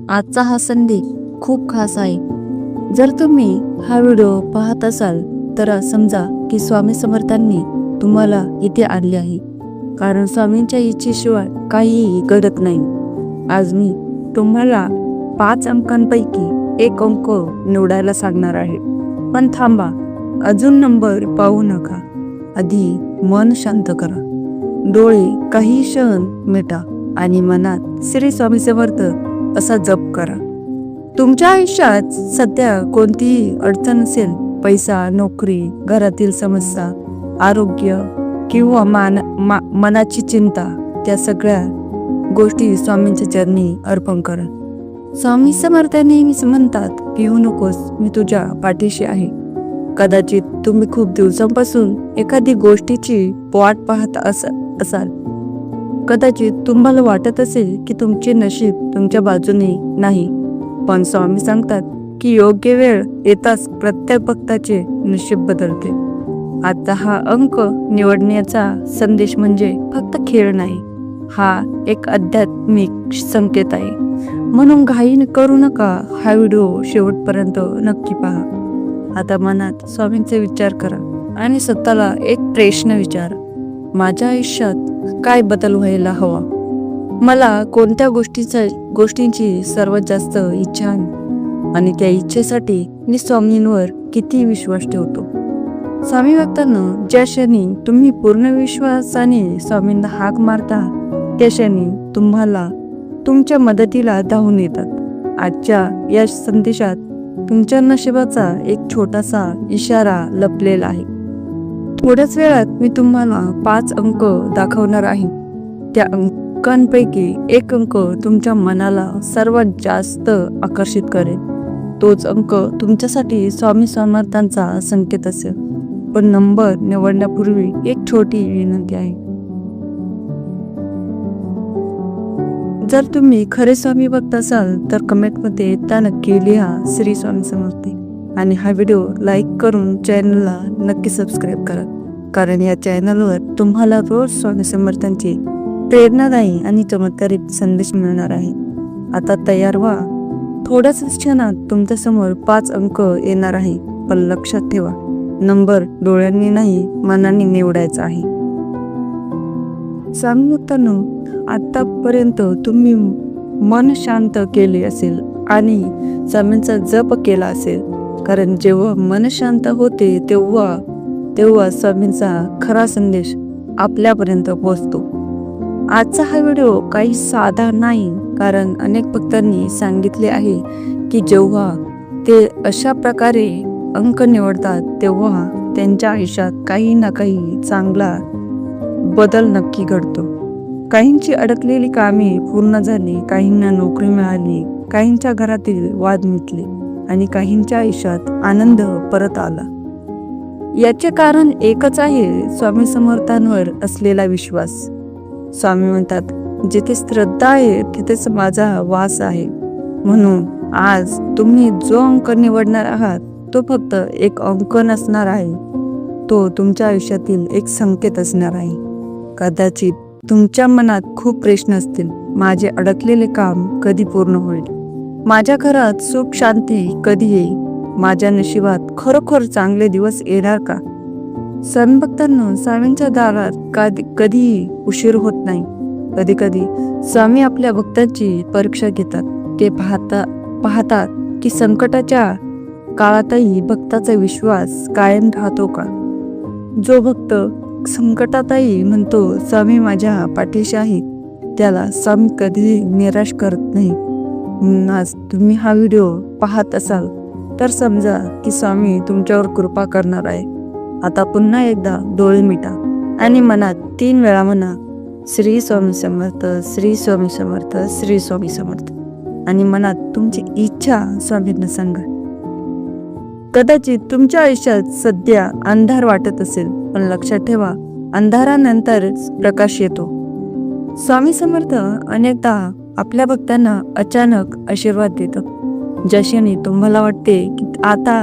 आजचा हा संदेश खूप खास आहे. जर तुम्ही हा व्हिडिओ पाहत असाल तर समजा की स्वामी समर्थांनी तुम्हाला इथे आणले आहे, कारण स्वामींच्या इच्छेशिवाय काहीही घडत नाही. आज मी तुम्हाला 5 अंकांपैकी एक अंक निवडायला सांगणार आहे. पण थांबा, अजून नंबर पाहू नका. आधी मन शांत करा, डोळे काही क्षण मिटा आणि मनात श्री स्वामी समर्थ असा जप करा. तुमच्या आयुष्यात सध्या कोणतीही अडचण असेल, पैसा, नोकरी, घरातील समस्या, आरोग्य किंवा मनाची चिंता, त्या सगळ्या गोष्टी स्वामींच्या चरणी अर्पण करा. स्वामी समर्थ नेहमीच म्हणतात, भिवू नकोस, मी तुझ्या पाठीशी आहे. कदाचित तुम्ही खूप दिवसांपासून एखादी गोष्टीची वाट पाहत असाल. कदाचित तुम्हाला वाटत असेल की तुमचे नशीब तुमच्या बाजूने नाही, पण स्वामी सांगतात की योग्य वेळ येताच प्रत्येक भक्ताचे नशीब बदलते. आता हा अंक निवडण्याचा संदेश म्हणजे फक्त खेळ नाही, हा एक आध्यात्मिक संकेत आहे. म्हणून घाई करू नका, हा व्हिडिओ शेवटपर्यंत नक्की पहा. आता मनात स्वामींचे विचार करा आणि स्वतःला एक प्रश्न विचारा, माझ्या आयुष्यात काय बदल व्हायला हवा? मला कोणत्या गोष्टींची सर्वात जास्त इच्छा आहे आणि त्या इच्छेसाठी मी स्वामींवर किती विश्वास ठेवतो? स्वामी भक्तांनो, ज्या क्षणी तुम्ही पूर्ण विश्वासाने स्वामींना हाक मारता, त्या क्षणी तुम्हाला तुमच्या मदतीला धावून येतात. आजच्या या संदेशात तुमच्या नशिबाचा एक छोटासा इशारा लपलेला आहे. थोड्याच वेळात मी तुम्हाला 5 अंक दाखवणार आहे. त्या अंकांपैकी एक अंक तुमच्या मनाला सर्वात जास्त आकर्षित करेल. तोच अंक तुमच्यासाठी स्वामी समर्थांचा संकेत असेल. पण नंबर निवडण्यापूर्वी एक छोटी विनंती आहे. जर तुम्ही खरे स्वामी भक्त असाल तर कमेंटमध्ये एकदा नक्की लिहा श्री स्वामी समर्थ, आणि हा व्हिडिओ लाईक करून चॅनलला नक्की सबस्क्राईब करा, कारण या चॅनलवर तुम्हाला रोज स्वामी समर्थांची प्रेरणादायी आणि चमत्कारिक संदेश मिळणार आहे. आता तयार व्हा, थोड्याच क्षणात तुमच्यासमोर 5 अंक येणार आहे. पण लक्षात ठेवा, नंबर डोळ्यांनी नाही, मनाने निवडायचा आहे. स्वामी भक्तांनो, आतापर्यंत तुम्ही मन शांत केले असेल आणि स्वामींचा जप केला असेल, कारण जेव्हा मन शांत होते तेव्हा स्वामींचा खरा संदेश आपल्यापर्यंत पोहोचतो. आजचा हा व्हिडिओ काही साधा नाही, कारण अनेक भक्तांनी सांगितले आहे की जेव्हा ते अशा प्रकारे अंक निवडतात तेव्हा त्यांच्या आयुष्यात काही ना काही चांगला बदल नक्की घडतो. काहींची अडकलेली कामे पूर्ण झाली, काहींना नोकरी मिळाली, काहींच्या घरातील वाद मिटले आणि काहींच्या आयुष्यात आनंद परत आला. याचे कारण एकच आहे, स्वामी समर्थांवर असलेला विश्वास. स्वामी म्हणतात, जिथे श्रद्धा आहे तिथेच माझा वास आहे. म्हणून आज तुम्ही जो अंक निवडणार आहात तो फक्त एक अंक नसणार आहे, तो तुमच्या आयुष्यातील एक संकेत असणार आहे. कदाचित तुमच्या मनात खूप प्रश्न असतील, माझे अडकलेले काम कधी पूर्ण होईल, माझ्या घरात सुख शांती कधी येईल, माझ्या नशिबात खरोखर चांगले दिवस येणार का? स्वामी भक्तांनो, स्वामींच्या दारात कधी उशीर होत नाही. कधी कधी स्वामी आपल्या भक्तांची परीक्षा घेतात. ते पाहतात की संकटाच्या काळातही भक्ताचा विश्वास कायम राहतो का. जो भक्त संकटातही म्हणतो स्वामी माझ्या पाठीशी आहे, त्याला स्वामी कधी निराश करत नाही. म्हणून आज तुम्ही हा व्हिडिओ पाहत असाल तर समजा की स्वामी तुमच्यावर कृपा करणार आहे. आता पुन्हा एकदा डोळे मिटा आणि मनात 3 वेळा म्हणा, श्री स्वामी समर्थ, श्री स्वामी समर्थ, श्री स्वामी समर्थ, आणि मनात तुमची इच्छा स्वामींना सांगा. कदाचित तुमच्या आयुष्यात सध्या अंधार वाटत असेल, पण लक्षात ठेवा, अंधारानंतरच प्रकाश येतो. स्वामी समर्थ अनेकदा आपल्या भक्तांना अचानक आशीर्वाद देतात. ज्या क्षणी तुम्हाला वाटते की आता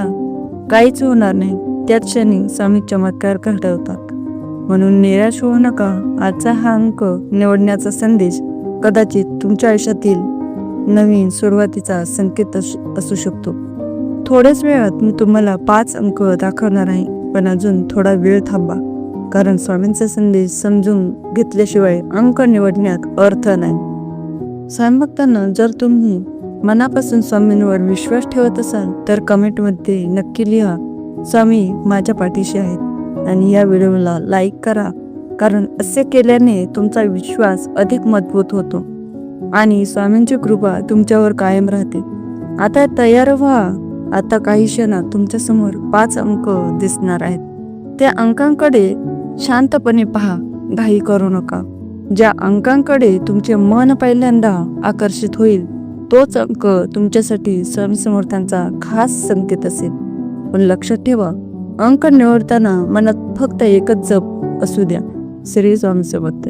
काहीच होणार नाही, त्याच क्षणी स्वामी चमत्कार घडवतात. म्हणून निराश होऊ नका. आजचा हा अंक निवडण्याचा संदेश कदाचित तुमच्या आयुष्यातील नवीन सुरुवातीचा संकेत असू शकतो. थोड्याच वेळात मी तुम्हाला 5 अंक दाखवणार आहे, पण अजून थोडा वेळ थांबा, कारण स्वामींचा संदेश समजून घेतल्याशिवाय अंक निवडण्यात अर्थ नाही. स्वामीभक्तांना, जर तुम्ही मनापासून स्वामींवर विश्वास ठेवत असाल तर कमेंटमध्ये नक्की लिहा, स्वामी माझ्या पाठीशी आहेत, आणि या व्हिडिओला लाईक करा, कारण असे केल्याने तुमचा विश्वास अधिक मजबूत होतो आणि स्वामींची कृपा तुमच्यावर कायम राहते. आता तयार व्हा. आता काही क्षणात तुमच्यासमोर 5 अंक दिसणार आहेत. त्या अंकांकडे शांतपणे पहा, घाई करू नका. ज्या अंकांकडे तुमचे मन पहिल्यांदा आकर्षित होईल तोच अंक तुमच्यासाठी स्वामी समर्थांचा खास संकेत असेल. पण लक्षात ठेवा, अंक निवडताना मनात फक्त एकच जप असू द्या, श्री स्वामी समर्थ.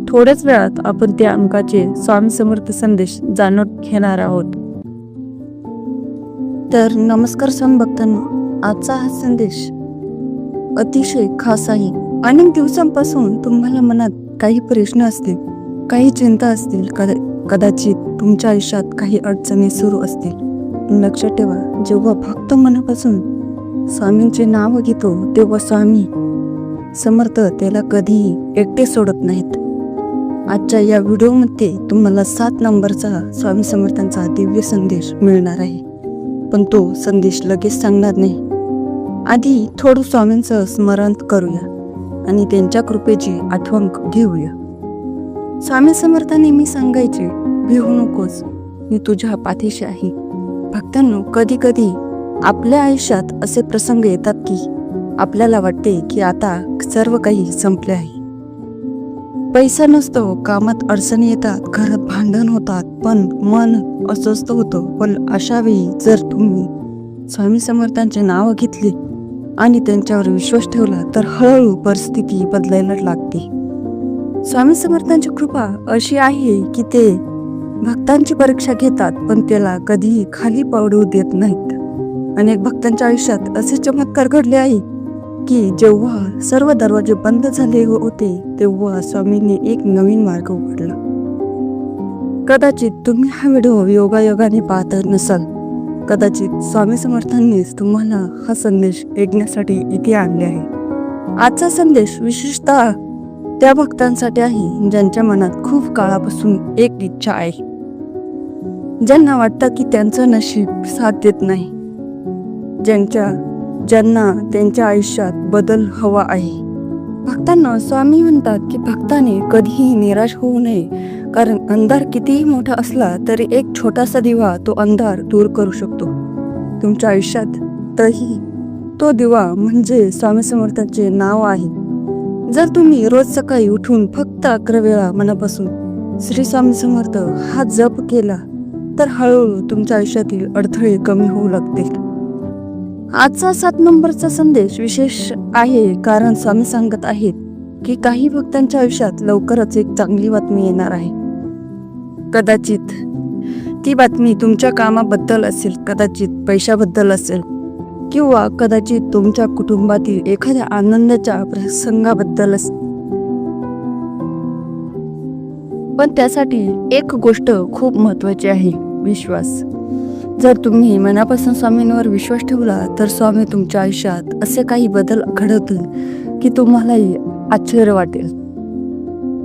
थोड्याच वेळात आपण त्या अंकाचे स्वामी समर्थ संदेश जाणून घेणार आहोत. तर नमस्कार स्वामी भक्तांनो, आजचा हा संदेश अतिशय खास आहे. अनेक दिवसांपासून तुम्हाला मनात काही प्रश्न असतील, काही चिंता असतील, कदाचित तुमच्या आयुष्यात काही अडचणी सुरू असतील. लक्षात ठेवा, जेव्हा भक्त मनापासून स्वामींचे नाव घेतो तेव्हा स्वामी समर्थ त्याला कधीही एकटे सोडत नाहीत. आजच्या या व्हिडिओमध्ये तुम्हाला 7 नंबरचा स्वामी समर्थांचा दिव्य संदेश मिळणार आहे, पण तो संदेश लगेच सांगणार नाही. आधी थोडं स्वामींचं स्मरण करूया आणि त्यांच्या कृपेची आठवण घेऊया. स्वामी समर्थ नेहमी सांगायचे, भिवू नकोस, मी तुझ्या पाठीशी आहे. भक्तांनो, कधी कधी आपल्या आयुष्यात असे प्रसंग येतात की आपल्याला वाटते की आता सर्व काही संपले आहे. पैसा नसतो, कामात अडचणी येतात, घरात भांडण होतात, पण मन अस्वस्थ होतं. पण अशा वेळी जर तुम्ही स्वामी समर्थांचे नाव घेतले आणि त्यांच्यावर विश्वास ठेवला तर हळूहळू परिस्थिती बदलायला लागते. स्वामी समर्थांची कृपा अशी आहे की ते भक्तांची परीक्षा घेतात, पण त्याला कधीही खाली पडू देत नाहीत. अनेक भक्तांच्या आयुष्यात असे चमत्कार घडले आहे की जेव्हा सर्व दरवाजे बंद झाले होते तेव्हा स्वामींनी एक नवीन मार्ग उघडला. कदाचित तुम्ही हा व्हिडिओ योगायोगाने पाहत नसाल, कदाचित स्वामी समर्थांनीच तुम्हाला हा संदेश ऐकण्यासाठी इथे आणले आहे. आजचा संदेश विशेषतः त्या भक्तांसाठी आहे ज्यांच्या मनात खूप काळापासून एक इच्छा आहे, ज्यांना वाटतं की त्यांचं नशीब साथ देत नाही, ज्यांना त्यांच्या आयुष्यात बदल हवा आहे. भक्तांना, स्वामी म्हणतात की भक्ताने कधीही निराश होऊ नये, कारण अंधार कितीही मोठा असला तरी एक छोटासा दिवा तो अंधार दूर करू शकतो. तुमच्या आयुष्यात तरी तो दिवा म्हणजे स्वामी समर्थांचे नाव आहे. जर तुम्ही रोज सकाळी उठून फक्त 11 वेळा मनापासून श्री स्वामी समर्थ हा जप केला तर हळूहळू तुमच्या आयुष्यातील अडथळे कमी होऊ लागतील. आजचा 7 नंबरचा संदेश विशेष आहे, कारण स्वामी सांगत आहेत की काही भक्तांच्या आयुष्यात लवकरच एक चांगली बातमी येणार आहे. कदाचित ती बातमी तुमच्या कामाबद्दल असेल, कदाचित पैशाबद्दल असेल, किंवा कदाचित तुमच्या कुटुंबातील एखाद्या आनंदाच्या प्रसंगाबद्दल असेल. पण त्यासाठी एक गोष्ट खूप महत्त्वाची आहे, विश्वास. जर तुम्ही मनापासून स्वामींवर विश्वास ठेवला तर स्वामी तुमच्या आयुष्यात असे काही बदल घडवतील की तुम्हालाही आश्चर्य वाटेल.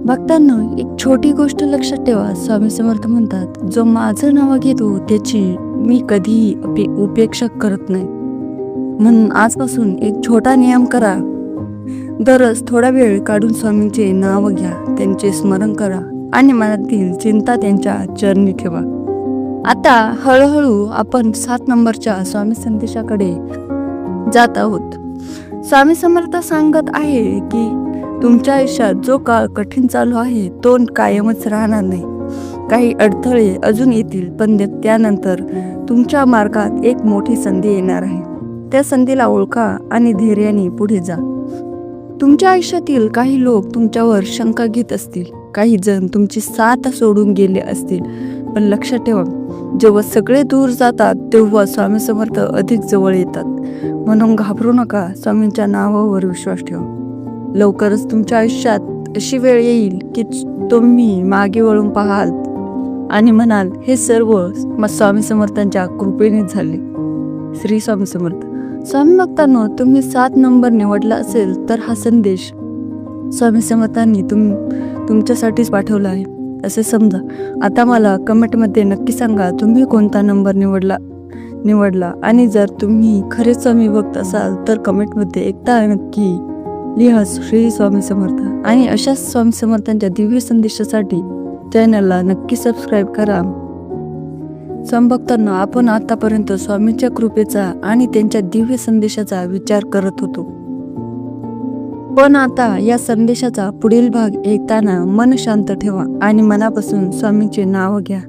भक्तांना, एक छोटी गोष्ट लक्षात ठेवा, स्वामी समर्थ म्हणतात, जो माझं नाव घेतो त्याची मी कधीही उपेक्षा करत नाही. म्हणून आजपासून एक छोटा नियम करा, दररोज थोडा वेळ काढून स्वामींचे नाव घ्या, त्यांचे स्मरण करा आणि मनातील चिंता त्यांच्या चरणी ठेवा. आता हळूहळू आपण 7 नंबरच्या स्वामी संदेशाकडे जात आहोत. स्वामी समर्थ सांगत आहे की तुमच्या आयुष्यात जो काळ कठीण चालू आहे तो कायमच राहणार नाही. काही अडथळे अजून येतील, पण त्यानंतर तुमच्या मार्गात एक मोठी संधी येणार आहे. त्या संधीला ओळखा आणि धैर्याने पुढे जा. तुमच्या आयुष्यातील काही लोक तुमच्यावर शंका घेत असतील, काही जण तुमची साथ सोडून गेले असतील, पण लक्षात ठेवा, जेव्हा सगळे दूर जातात तेव्हा स्वामी समर्थ अधिक जवळ येतात. म्हणून घाबरू नका, स्वामींच्या नावावर विश्वास ठेवा. लवकरच तुमच्या आयुष्यात अशी वेळ येईल की तुम्ही मागे वळून पाहाल आणि म्हणाल हे सर्व स्वामी समर्थांच्या कृपेने झाले. श्री स्वामी समर्थ. स्वामी भक्तांनो, तुम्ही 7 नंबर निवडला असेल तर हा संदेश स्वामी समर्थांनी तुमच्यासाठीच पाठवला आहे असे समजा. आता मला कमेंटमध्ये नक्की सांगा तुम्ही कोणता नंबर निवडला आणि जर तुम्ही खरे स्वामी भक्त असाल तर कमेंटमध्ये एकदा नक्की लिहा श्री स्वामी समर्थ. आणि अशाच स्वामी समर्थांच्या दिव्य संदेशासाठी चॅनलला नक्की सबस्क्राईब करा. स्वामी भक्तांना, आपण आतापर्यंत स्वामींच्या कृपेचा आणि त्यांच्या दिव्य संदेशाचा विचार करत होतो, पण आता या संदेशाचा पुढील भाग ऐकताना मन शांत ठेवा आणि मनापासून स्वामींचे नाव घ्या.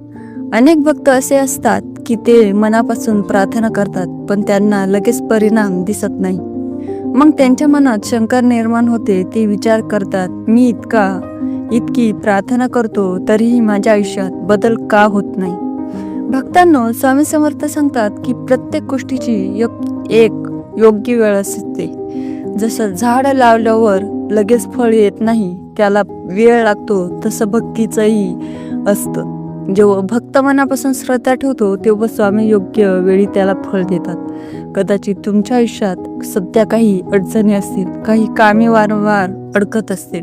अनेक भक्त असे असतात की ते मनापासून प्रार्थना करतात पण त्यांना लगेच परिणाम दिसत नाही. मग त्यांच्या मनात शंका निर्माण होते. ते विचार करतात, मी इतकी प्रार्थना करतो तरीही माझ्या आयुष्यात बदल का होत नाही. भक्तांनो, स्वामी समर्थ सांगतात की प्रत्येक गोष्टीची एक योग्य वेळ असते. जसं झाड लावल्यावर लगेच फळ येत नाही, त्याला वेळ लागतो, तसं भक्तीचंही असतं. जेव्हा भक्त मनापासून श्रद्धा ठेवतो तेव्हा स्वामी योग्य वेळी त्याला फळ देतात. कदाचित तुमच्या आयुष्यात सध्या काही अडचणी असतील, काही कामे वारंवार अडकत असतील.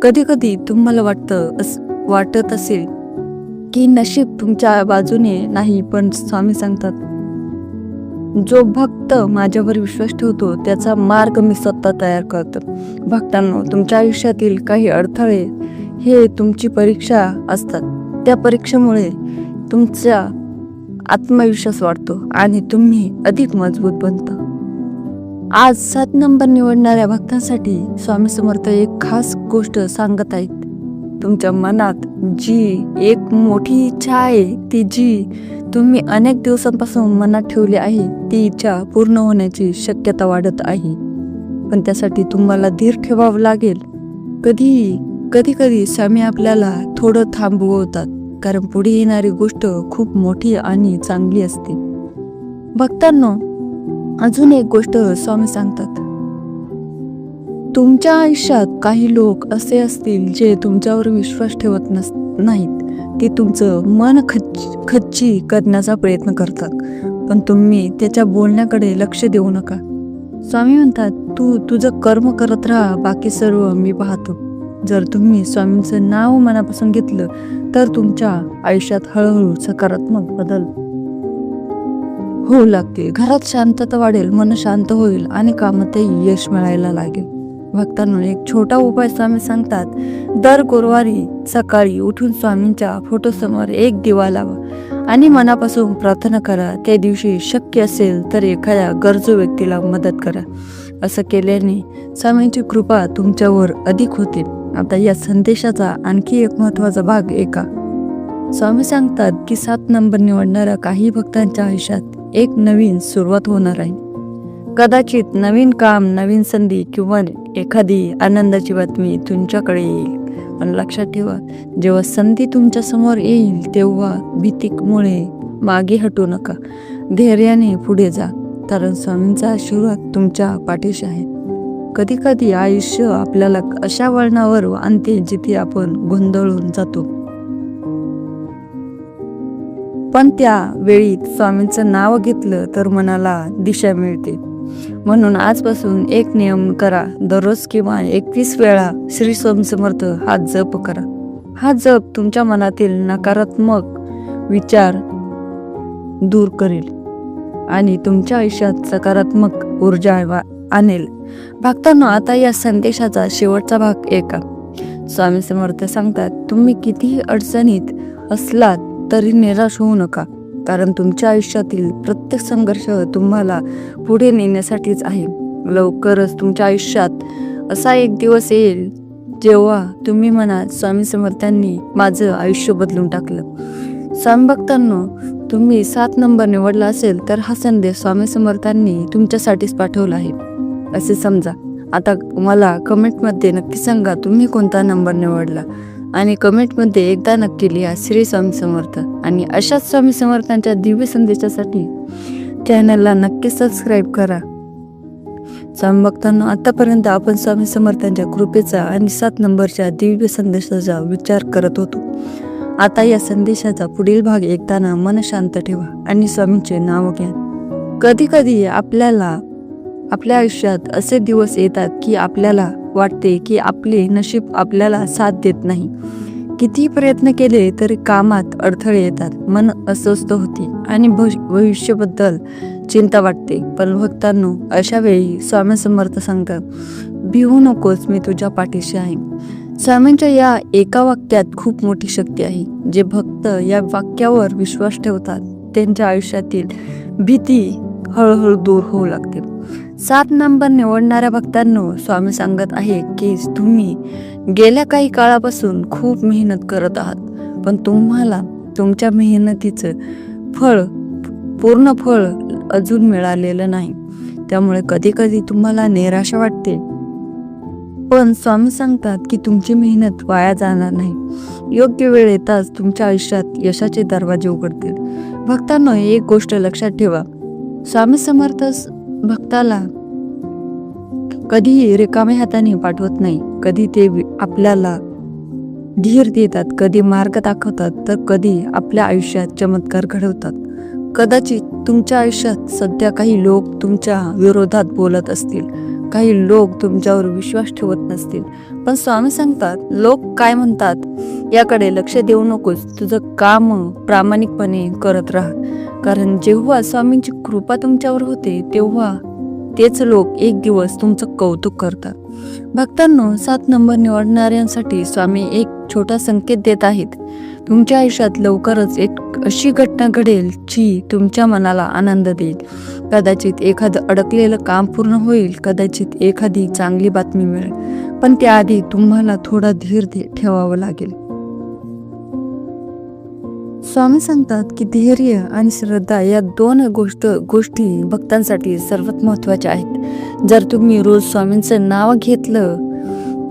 कधी कधी तुम्हाला वाटत असेल की नशीब तुमच्या बाजूने नाही, पण स्वामी सांगतात, जो भक्त माझ्यावर विश्वास ठेवतो त्याचा मार्ग मी स्वतः तयार करतो. भक्तांनो, तुमच्या आयुष्यातील काही अडथळे हे तुमची परीक्षा असतात. त्या परीक्षेमुळे तुमचा आत्मविश्वास वाढतो आणि तुम्ही अधिक मजबूत बनता. आज 7 नंबर निवडणाऱ्या भक्तांसाठी स्वामी समर्थ एक खास गोष्ट सांगत आहेत. तुमच्या मनात जी एक मोठी इच्छा आहे, ती जी तुम्ही अनेक दिवसांपासून मनात ठेवली आहे, ती इच्छा पूर्ण होण्याची शक्यता वाढत आहे. पण त्यासाठी तुम्हाला धीर ठेवावं लागेल. कधी स्वामी आपल्याला थोडं थांबवतात, कारण पुढे येणारी गोष्ट खूप मोठी आणि चांगली असते. भक्तांनो, अजून एक गोष्ट स्वामी सांगतात, तुमच्या आयुष्यात काही लोक असे असतील जे तुमच्यावर विश्वास ठेवत नाहीत. ते तुमचं मन खच्ची करण्याचा प्रयत्न करतात, पण तुम्ही त्याच्या बोलण्याकडे लक्ष देऊ नका. स्वामी म्हणतात, तू तुझं कर्म करत राहा, बाकी सर्व मी पाहतो. जर तुम्ही स्वामींचं नाव मनापासून घेतलं तर तुमच्या आयुष्यात हळूहळू सकारात्मक बदल होऊ लागतील. घरात शांतता वाढेल, मन शांत होईल आणि कामातही यश मिळायला लागेल. भक्तांनो, एक छोटा उपाय स्वामी सांगतात, दर गुरुवारी सकाळी उठून स्वामींच्या फोटोसमोर एक दिवा लावा आणि मनापासून प्रार्थना करा. त्या दिवशी शक्य असेल तर एखाद्या गरजू व्यक्तीला मदत करा. असं केल्याने स्वामींची कृपा तुमच्यावर अधिक होते. आता या संदेशाचा आणखी एक महत्त्वाचा भाग ऐका. स्वामी सांगतात की 7 नंबर निवडणाऱ्या काही भक्तांच्या आयुष्यात एक नवीन सुरुवात होणार आहे. कदाचित नवीन काम, नवीन संधी किंवा एखादी आनंदाची बातमी तुमच्याकडे येईल. पण लक्षात ठेवा, जेव्हा संधी तुमच्या समोर येईल तेव्हा भीतीमुळे मागे हटू नका. धैर्याने पुढे जा, कारण स्वामींचा आशीर्वाद तुमच्या पाठीशी आहे. कधी आयुष्य आपल्याला अशा वळणावर आणते जिथे आपण गोंधळून जातो, पण त्या वेळी स्वामींचं नाव घेतलं तर मनाला दिशा मिळते. म्हणून आजपासून एक नियम करा, दररोज किंवा 21 वेळा श्री स्वामी समर्थ हा जप करा. हा जप तुमच्या मनातील नकारात्मक विचार दूर करेल आणि तुमच्या आयुष्यात सकारात्मक ऊर्जा आणेल. भक्तांनो, आता या संदेशाचा शेवटचा भाग ऐका. स्वामी समर्थ सांगतात, तुम्ही कितीही अडचणीत असलात तरी निराश होऊ नका, कारण तुमच्या आयुष्यातील प्रत्येक संघर्ष तुम्हाला पुढे नेण्यासाठीच आहे. लवकरच तुमच्या आयुष्यात असा एक दिवस येईल जेव्हा तुम्ही म्हणाल, स्वामी समर्थांनी माझं आयुष्य बदलून टाकलं. स्वामी भक्तांनो, तुम्ही 7 नंबर निवडला असेल तर हा संदेश स्वामी समर्थांनी तुमच्यासाठीच पाठवला आहे असे समजा. आता मला कमेंटमध्ये नक्की सांगा तुम्ही कोणता नंबर निवडला आणि कमेंटमध्ये एकदा नक्की लिहा श्री स्वामी समर्थ. आणि अशाच स्वामी समर्थांच्या दिव्य संदेशासाठी चॅनलला नक्की सबस्क्राईब करा. स्वामी भक्तांनो, आतापर्यंत आपण स्वामी समर्थांच्या कृपेचा आणि 7 नंबरच्या दिव्य संदेशाचा विचार करत होतो. आता या संदेशाचा पुढील भाग ऐकताना मन शांत ठेवा आणि स्वामींचे नाव घ्या. कधी कधी आपल्या आयुष्यात असे दिवस येतात की आपल्याला वाटते की आपले नशीब आपल्याला साथ देत नाही. किती प्रयत्न केले तरी कामात अडथळे येतात, मन अस्वस्थ होते आणि भविष्याबद्दल चिंता वाटते. पण भक्तांनो, अशा वेळी स्वामी समर्थ सांगतात, भिवू नकोस, मी तुझ्या पाठीशी आहे. स्वामींच्या या एका वाक्यात खूप मोठी शक्ती आहे. जे भक्त या वाक्यावर विश्वास ठेवतात त्यांच्या आयुष्यातील भीती हळूहळू दूर होऊ लागते. 7 नंबर निवडणाऱ्या भक्तांनो, स्वामी सांगत आहे की तुम्ही गेल्या काही काळापासून खूप मेहनत करत आहात, पण तुम्हाला तुमच्या मेहनतीचं पूर्ण फळ अजून मिळालेलं नाही. त्यामुळे कधी कधी तुम्हाला निराशा वाटते, पण स्वामी सांगतात की तुमची मेहनत वाया जाणार नाही. योग्य वेळ येताच तुमच्या आयुष्यात यशाचे दरवाजे उघडतील. भक्तांनो, एक गोष्ट लक्षात ठेवा, स्वामी समर्थ भक्ताला कधी रिकाम्या हाताने पाठवत नाही. कधी ते आपल्याला धीर देतात, कधी मार्ग दाखवतात, तर कधी आपल्या आयुष्यात चमत्कार घडवतात. कदाचित तुमच्या आयुष्यात सध्या काही लोक तुमच्या विरोधात बोलत असतील, काही लोक तुमच्यावर विश्वास ठेवत नसतील, पण स्वामी सांगतात, लोक काय म्हणतात याकडे लक्ष देऊ नकोस. तुझं काम प्रामाणिकपणे करत राहा, कारण जेव्हा स्वामींची कृपा तुमच्यावर होते तेव्हा तेच लोक एक दिवस तुमचं कौतुक करतात. भक्तांनो, 7 नंबर निवडणाऱ्यांसाठी स्वामी एक छोटा संकेत देत आहेत. तुमच्या आयुष्यात लवकरच एक अशी घटना घडेल जी तुमच्या मनाला आनंद देईल. कदाचित एखादं अडकलेलं काम पूर्ण होईल, कदाचित एखादी चांगली बातमी मिळेल, पण त्याआधी तुम्हाला थोडा धीर ठेवावं लागेल. स्वामी सांगतात की धैर्य आणि श्रद्धा या 2 गोष्टी भक्तांसाठी सर्वात महत्त्वाच्या आहेत. जर तुम्ही रोज स्वामींचं नाव घेतलं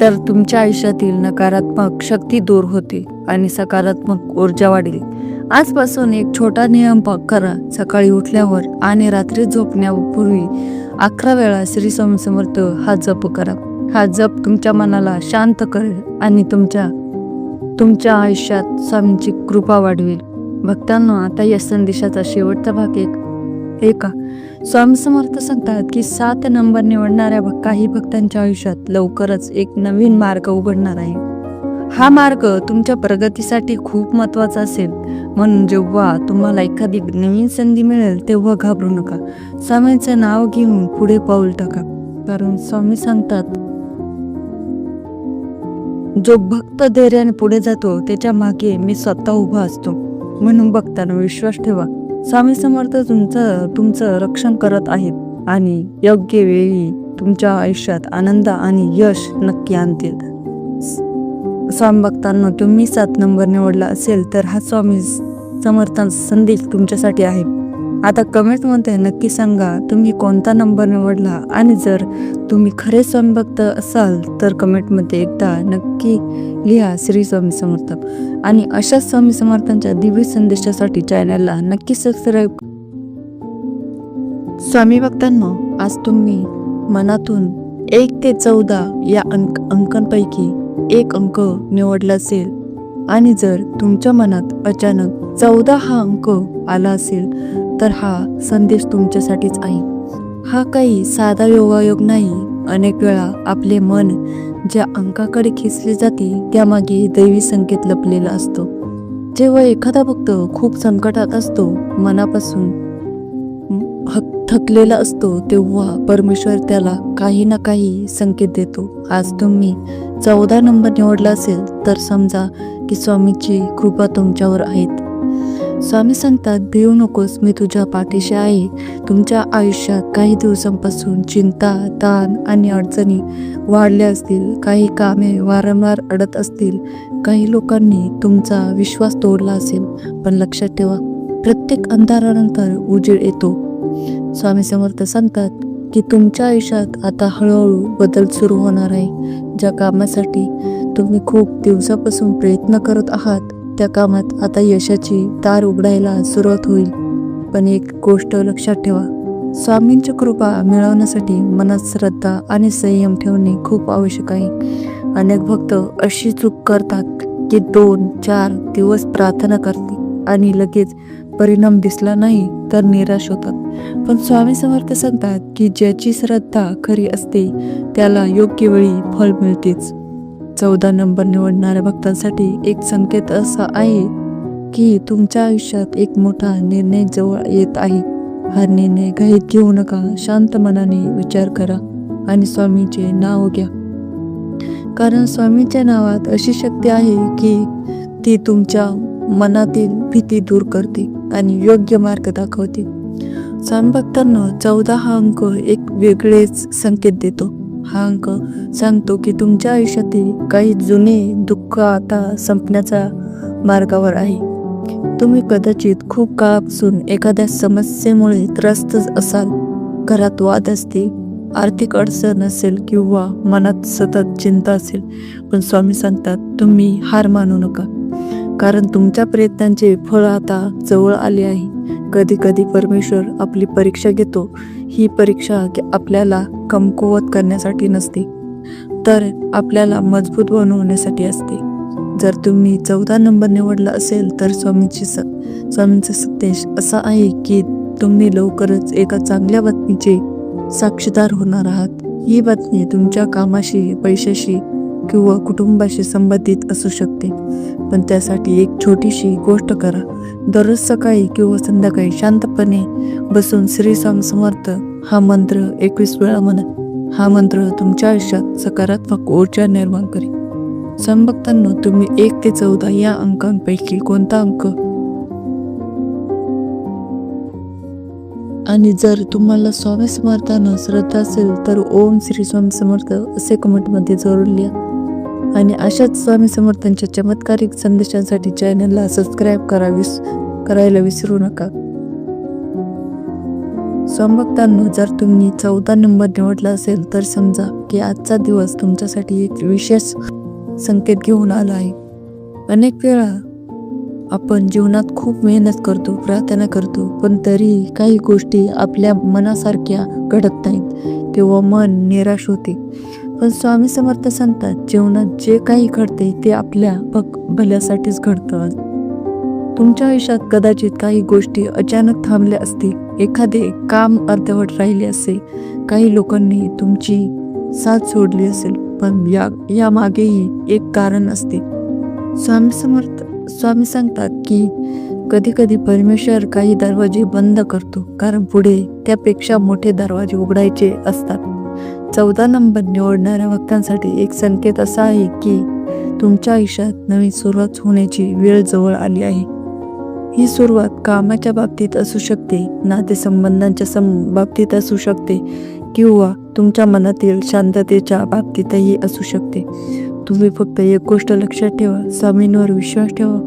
तर तुमच्या आयुष्यातील नकारात्मक शक्ती दूर होते आणि सकारात्मक ऊर्जा वाढेल. आजपासून एक छोटा नियम करा. सकाळी उठल्यावर आणि रात्री झोपण्यापूर्वी 11 वेळा श्री स्वामी समर्थ हा जप करा. हा जप तुमच्या मनाला शांत करेल आणि तुमच्या आयुष्यात स्वामींची कृपा वाढवेल. भक्तांनो, आता या संदेशाचा शेवटचा भाग ऐका. स्वामी समर्थ सांगतात की 7 नंबर निवडणाऱ्या काही भक्तांच्या आयुष्यात लवकरच एक नवीन मार्ग उघडणार आहे. हा मार्ग तुमच्या प्रगतीसाठी खूप महत्वाचा असेल. म्हणून जेव्हा तुम्हाला एखादी नवीन संधी मिळेल तेव्हा घाबरू नका. स्वामींचं नाव घेऊन पुढे पाऊल टाका, कारण स्वामी सांगतात, जो भक्त धैर्याने पुढे जातो त्याच्या मागे मी स्वतः उभा असतो. म्हणून भक्तांना विश्वास ठेवा, स्वामी समर्थ तुमचं रक्षण करत आहेत आणि योग्य वेळी तुमच्या आयुष्यात आनंद आणि यश नक्की आणतील. स्वामी भक्तांनो, तुम्ही 7 नंबर निवडला असेल तर हा स्वामी समर्थांचा संदेश तुमच्यासाठी आहे. आता कमेंटमध्ये नक्की सांगा तुम्ही कोणता नंबर निवडला, आणि जर तुम्ही खरे स्वामी भक्त असाल तर कमेंटमध्ये एकदा नक्की लिहा श्री स्वामी समर्थ. आणि अशा स्वामी समर्थांच्या दिव्य संदेशासाठी चॅनलला नक्की सबस्क्राईब. स्वामी भक्तांनो, आज तुम्ही मनातून 1 ते 14 या अंकांपैकी एक अंक निवडला असेल, आणि जर तुमच्या मनात अचानक 14 हा अंक आला असेल तर हा संदेश तुमच्यासाठीच आहे. हा काही साधा योगायोग नाही. अनेक वेळा आपले मन ज्या अंकाकडे खेचले जाते त्यामागे दैवी संकेत लपलेला असतो. जेव्हा एखादा भक्त खूप संकटात असतो, मनापासून थकलेला असतो, तेव्हा परमेश्वर त्याला काही ना काही संकेत देतो. आज तुम्ही 14 नंबर निवडला असेल तर समजा की स्वामीची कृपा तुमच्यावर आहेत. स्वामी सांगतात, भिवू नकोस, मी तुझ्या पाठीशी आहे. तुमच्या आयुष्यात काही दिवसांपासून चिंता, ताण आणि अडचणी वाढल्या असतील. काही कामे वारंवार अडत असतील. काही लोकांनी तुमचा विश्वास तोडला असेल. पण लक्षात ठेवा, प्रत्येक अंधारानंतर उजेड येतो. स्वामी समर्थ सांगतात की तुमच्या आयुष्यात आता हळूहळू बदल सुरू होणार आहे. ज्या कामासाठी तुम्ही खूप दिवसापासून प्रयत्न करत आहात त्या कामात आता यशाची दार उघडायला सुरुवात होईल. पण एक गोष्ट लक्षात ठेवा, स्वामींची कृपा मिळवण्यासाठी मनात श्रद्धा आणि संयम ठेवणे खूप आवश्यक आहे. अनेक भक्त अशी चूक करतात की 2-4 दिवस प्रार्थना करते आणि लगेच परिणाम दिसला नाही तर निराश होतात. पण स्वामी समर्थ सांगतात की ज्याची श्रद्धा खरी असते त्याला योग्य वेळी फळ मिळतेच. 14 नंबर निवडणाऱ्या भक्तांसाठी एक संकेत असा आहे की तुमच्या आयुष्यात एक मोठा निर्णय जवळ येत आहे. हा निर्णय घाईत घेऊ नका, शांत मनाने विचार करा आणि स्वामीचे नाव घ्या. कारण स्वामीच्या नावात अशी शक्ती आहे की ती तुमच्या मनातील भीती दूर करते आणि योग्य मार्ग दाखवते. स्वामी भक्तांनो, 14 हा अंक एक वेगळेच संकेत देतो. हा अंक सांगतो की तुमच्या आयुष्यातील काही जुने दुःख आता संपण्याच्या मार्गावर आहे. तुम्ही कदाचित खूप काळापासून एखाद्या समस्येमुळे त्रस्त असाल. घरात वाद असतील, आर्थिक अडचण असेल किंवा मनात सतत चिंता असेल. पण स्वामी सांगतात तुम्ही हार मानू नका, कारण तुमच्या प्रयत्नांचे फळ आता जवळ आले आहे. कधी कधी परमेश्वर आपली परीक्षा घेतो. ही परीक्षा आपल्याला कमकुवत करण्यासाठी नसते, तर आपल्याला मजबूत बनवण्यासाठी असते. जर तुम्ही 14 नंबर निवडला असेल तर स्वामींचा संदेश असा आहे की तुम्ही लवकरच एका चांगल्या बातमीचे साक्षीदार होणार आहात. ही बातमी तुमच्या कामाशी, पैशाशी किंवा कुटुंबाशी संबंधित असू शकते. पण त्यासाठी एक छोटीशी गोष्ट करा. दररोज सकाळी किंवा संध्याकाळी शांतपणे बसून श्री स्वामी समर्थ हा मंत्र 21 वेळा म्हणा. हा मंत्र तुमच्या आयुष्यात सकारात्मक ऊर्जा निर्माण करेल. स्वामी भक्तांनो, तुम्ही 1 ते 14 या अंकांपैकी कोणता अंक आणि जर तुम्हाला स्वामी समर्थांना श्रद्धा असेल तर ओम श्री स्वामी समर्थ असे कमेंटमध्ये जरूर लिहा. आणि अशाच स्वामी समर्थांच्या चमत्कारिक संदेशांसाठी चॅनलला सबस्क्राईब करायला विसरू नका. स्वामी भक्तांनो, जर तुम्ही 14 नंबर निवडला असेल तर समजा की आजचा दिवस तुमच्यासाठी एक विशेष संकेत घेऊन आला आहे. अनेक वेळा आपण जीवनात खूप मेहनत करतो, प्रार्थना करतो, पण तरी काही गोष्टी आपल्या मनासारख्या घडत नाहीत. तेव्हा मन निराश होते. पण स्वामी समर्थ सांगतात जीवनात जे काही घडते ते आपल्या भल्यासाठीच घडतं. तुमच्या आयुष्यात कदाचित काही गोष्टी अचानक थांबल्या असतील. एखादे काम अर्धवट राहिले असेल. काही लोकांनी तुमची साथ सोडली असेल. पण या मागेही एक कारण असते. स्वामी सांगतात की कधी कधी परमेश्वर काही दरवाजे बंद करतो, कारण पुढे त्यापेक्षा मोठे दरवाजे उघडायचे असतात. 14 नंबर निवडणाऱ्या भक्तांसाठी एक संकेत असा आहे की तुमच्या आयुष्यात नवीन सुरुवात होण्याची वेळ जवळ आली आहे. ही सुरुवात कामाच्या बाबतीत असू शकते, नातेसंबंधांच्या बाबतीत असू शकते किंवा तुमच्या मनातील शांततेच्या बाबतीतही असू शकते. तुम्ही फक्त एक गोष्ट लक्षात ठेवा, स्वामींवर विश्वास ठेवा